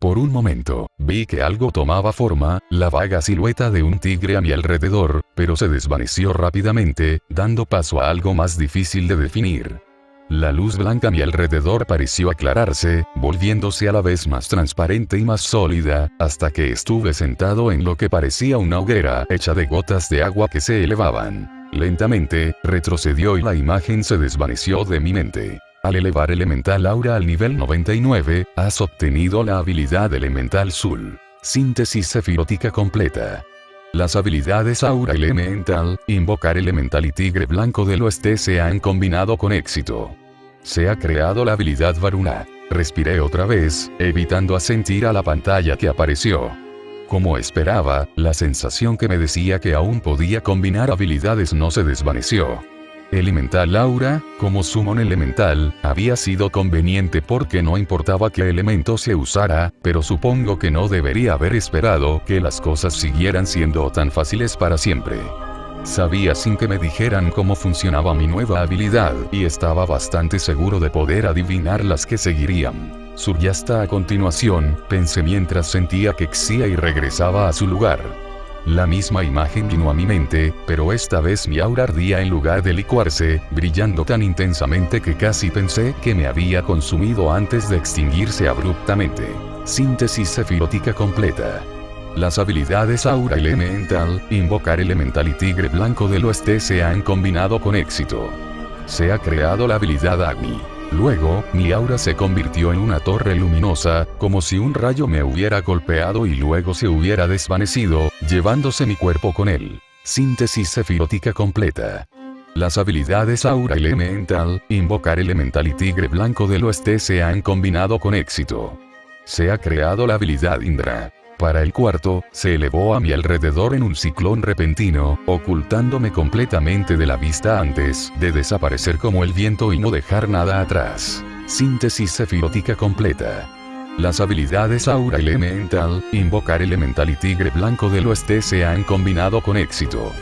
Por un momento, vi que algo tomaba forma, la vaga silueta de un tigre a mi alrededor, pero se desvaneció rápidamente, dando paso a algo más difícil de definir. La luz blanca a mi alrededor pareció aclararse, volviéndose a la vez más transparente y más sólida, hasta que estuve sentado en lo que parecía una hoguera hecha de gotas de agua que se elevaban. Lentamente, retrocedió y la imagen se desvaneció de mi mente. Al elevar Elemental Aura al nivel 99, has obtenido la habilidad Elemental Zul. Síntesis sefirótica completa. Las habilidades Aura Elemental, Invocar Elemental y Tigre Blanco del Oeste se han combinado con éxito. Se ha creado la habilidad Varuna. Respiré otra vez, evitando asentir a la pantalla que apareció. Como esperaba, la sensación que me decía que aún podía combinar habilidades no se desvaneció. Elemental Aura, como Summon Elemental, había sido conveniente porque no importaba qué elemento se usara, pero supongo que no debería haber esperado que las cosas siguieran siendo tan fáciles para siempre. Sabía sin que me dijeran cómo funcionaba mi nueva habilidad, y estaba bastante seguro de poder adivinar las que seguirían. Suryasta a continuación, pensé mientras sentía que Xiai regresaba a su lugar. La misma imagen vino a mi mente, pero esta vez mi aura ardía en lugar de licuarse, brillando tan intensamente que casi pensé que me había consumido antes de extinguirse abruptamente. Síntesis sefirótica completa. Las habilidades Aura Elemental, Invocar Elemental y Tigre Blanco del Oeste se han combinado con éxito. Se ha creado la habilidad Agni. Luego, mi aura se convirtió en una torre luminosa, como si un rayo me hubiera golpeado y luego se hubiera desvanecido, llevándose mi cuerpo con él. Síntesis sefirótica completa. Las habilidades Aura Elemental, Invocar Elemental y Tigre Blanco del Oeste se han combinado con éxito. Se ha creado la habilidad Indra. Para el cuarto, se elevó a mi alrededor en un ciclón repentino, ocultándome completamente de la vista antes de desaparecer como el viento y no dejar nada atrás. Síntesis sefirótica completa. Las habilidades Aura Elemental, Invocar Elemental y Tigre Blanco del Oeste se han combinado con éxito.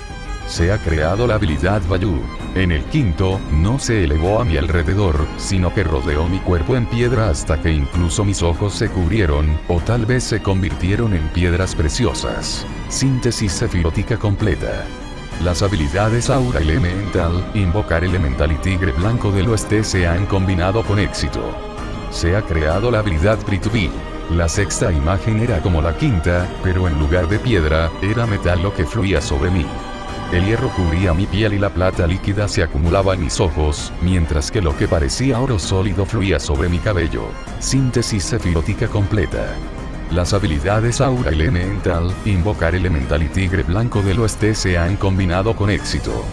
Se ha creado la habilidad Vayu. En el quinto, no se elevó a mi alrededor, sino que rodeó mi cuerpo en piedra hasta que incluso mis ojos se cubrieron, o tal vez se convirtieron en piedras preciosas. Síntesis sefirótica completa. Las habilidades Aura Elemental, Invocar Elemental y Tigre Blanco del Oeste se han combinado con éxito. Se ha creado la habilidad Prithvi. La sexta imagen era como la quinta, pero en lugar de piedra, era metal lo que fluía sobre mí. El hierro cubría mi piel y la plata líquida se acumulaba en mis ojos, mientras que lo que parecía oro sólido fluía sobre mi cabello. Síntesis sefilótica completa. Las habilidades Aura Elemental, Invocar Elemental y Tigre Blanco del Oeste se han combinado con éxito.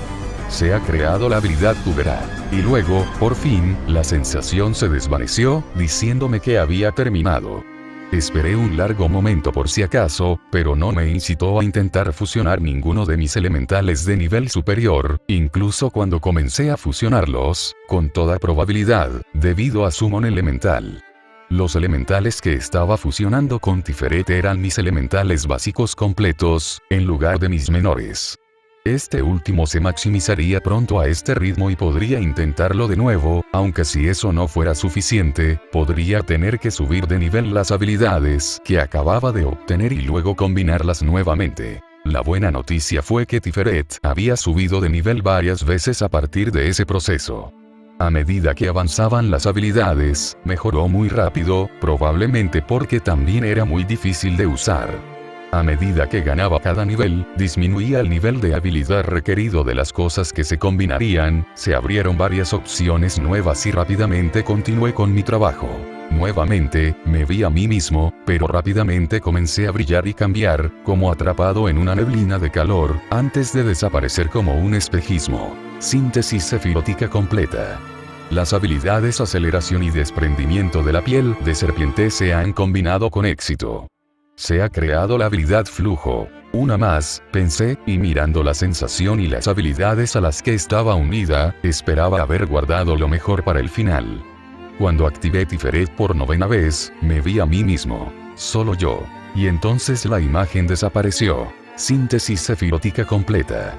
Se ha creado la habilidad Tuberat. Y luego, por fin, la sensación se desvaneció, diciéndome que había terminado. Esperé un largo momento por si acaso, pero no me incitó a intentar fusionar ninguno de mis elementales de nivel superior, incluso cuando comencé a fusionarlos, con toda probabilidad, debido a Summon Elemental. Los elementales que estaba fusionando con Tiferet eran mis elementales básicos completos, en lugar de mis menores. Este último se maximizaría pronto a este ritmo y podría intentarlo de nuevo, aunque si eso no fuera suficiente, podría tener que subir de nivel las habilidades que acababa de obtener y luego combinarlas nuevamente. La buena noticia fue que Tiferet había subido de nivel varias veces a partir de ese proceso. A medida que avanzaban las habilidades, mejoró muy rápido, probablemente porque también era muy difícil de usar. A medida que ganaba cada nivel, disminuía el nivel de habilidad requerido de las cosas que se combinarían, se abrieron varias opciones nuevas y rápidamente continué con mi trabajo. Nuevamente, me vi a mí mismo, pero rápidamente comencé a brillar y cambiar, como atrapado en una neblina de calor, antes de desaparecer como un espejismo. Síntesis sefilótica completa. Las habilidades Aceleración y Desprendimiento de la Piel de Serpiente se han combinado con éxito. Se ha creado la habilidad Flujo. Una más, pensé, y mirando la sensación y las habilidades a las que estaba unida, esperaba haber guardado lo mejor para el final. Cuando activé Tiferet por 9ª vez, me vi a mí mismo. Solo yo. Y entonces la imagen desapareció. Síntesis sefilótica completa.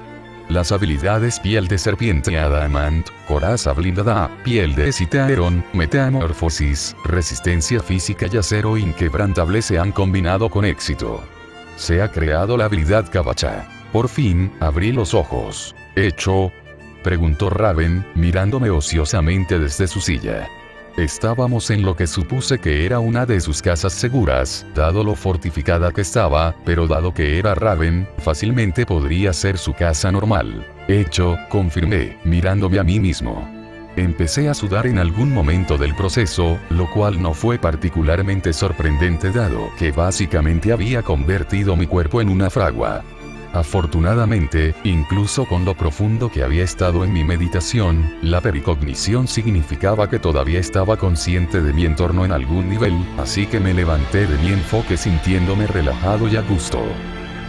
Las habilidades Piel de Serpiente Adamant, Coraza Blindada, Piel de Citaeron, Metamorfosis, Resistencia Física y Acero Inquebrantable se han combinado con éxito. Se ha creado la habilidad Cabacha. Por fin, abrí los ojos. ¿Hecho? Preguntó Raven, mirándome ociosamente desde su silla. Estábamos en lo que supuse que era una de sus casas seguras, dado lo fortificada que estaba, pero dado que era Raven, fácilmente podría ser su casa normal. Hecho, confirmé, mirándome a mí mismo. Empecé a sudar en algún momento del proceso, lo cual no fue particularmente sorprendente dado que básicamente había convertido mi cuerpo en una fragua. Afortunadamente, incluso con lo profundo que había estado en mi meditación, la pericognición significaba que todavía estaba consciente de mi entorno en algún nivel, así que me levanté de mi enfoque sintiéndome relajado y a gusto.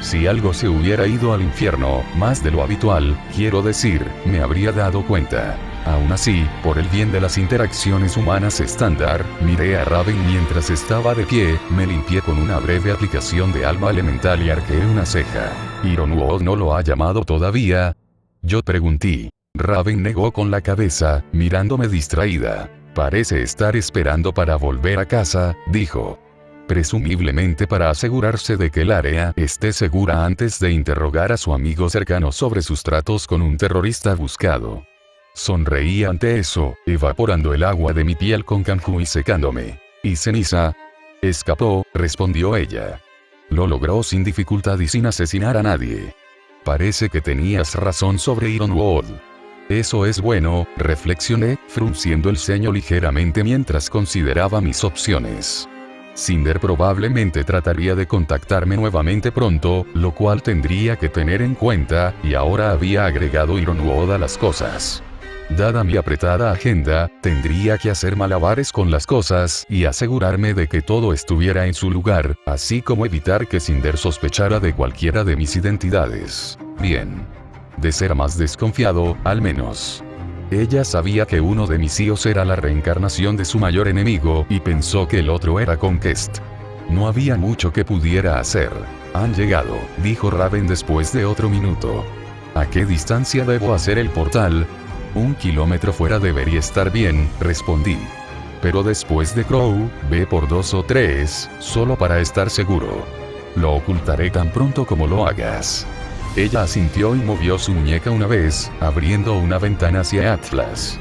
Si algo se hubiera ido al infierno, más de lo habitual, quiero decir, me habría dado cuenta. Aún así, por el bien de las interacciones humanas estándar, miré a Raven mientras estaba de pie, me limpié con una breve aplicación de alma elemental y arqueé una ceja. ¿Ironwood no lo ha llamado todavía? Yo pregunté. Raven negó con la cabeza, mirándome distraída. Parece estar esperando para volver a casa, dijo. Presumiblemente para asegurarse de que el área esté segura antes de interrogar a su amigo cercano sobre sus tratos con un terrorista buscado. Sonreí ante eso, evaporando el agua de mi piel con Kanju y secándome. ¿Y ceniza? Escapó, respondió ella. Lo logró sin dificultad y sin asesinar a nadie. Parece que tenías razón sobre Ironwood. Eso es bueno, reflexioné, frunciendo el ceño ligeramente mientras consideraba mis opciones. Cinder probablemente trataría de contactarme nuevamente pronto, lo cual tendría que tener en cuenta, y ahora había agregado Ironwood a las cosas. Dada mi apretada agenda, tendría que hacer malabares con las cosas y asegurarme de que todo estuviera en su lugar, así como evitar que Cinder sospechara de cualquiera de mis identidades. Bien. De ser más desconfiado, al menos. Ella sabía que uno de mis hijos era la reencarnación de su mayor enemigo y pensó que el otro era Conquest. No había mucho que pudiera hacer. Han llegado, dijo Raven después de otro minuto. ¿A qué distancia debo hacer el portal? 1 kilómetro fuera debería estar bien, respondí. Pero después de Crow, ve por 2 o 3, solo para estar seguro. Lo ocultaré tan pronto como lo hagas. Ella asintió y movió su muñeca una vez, abriendo una ventana hacia Atlas.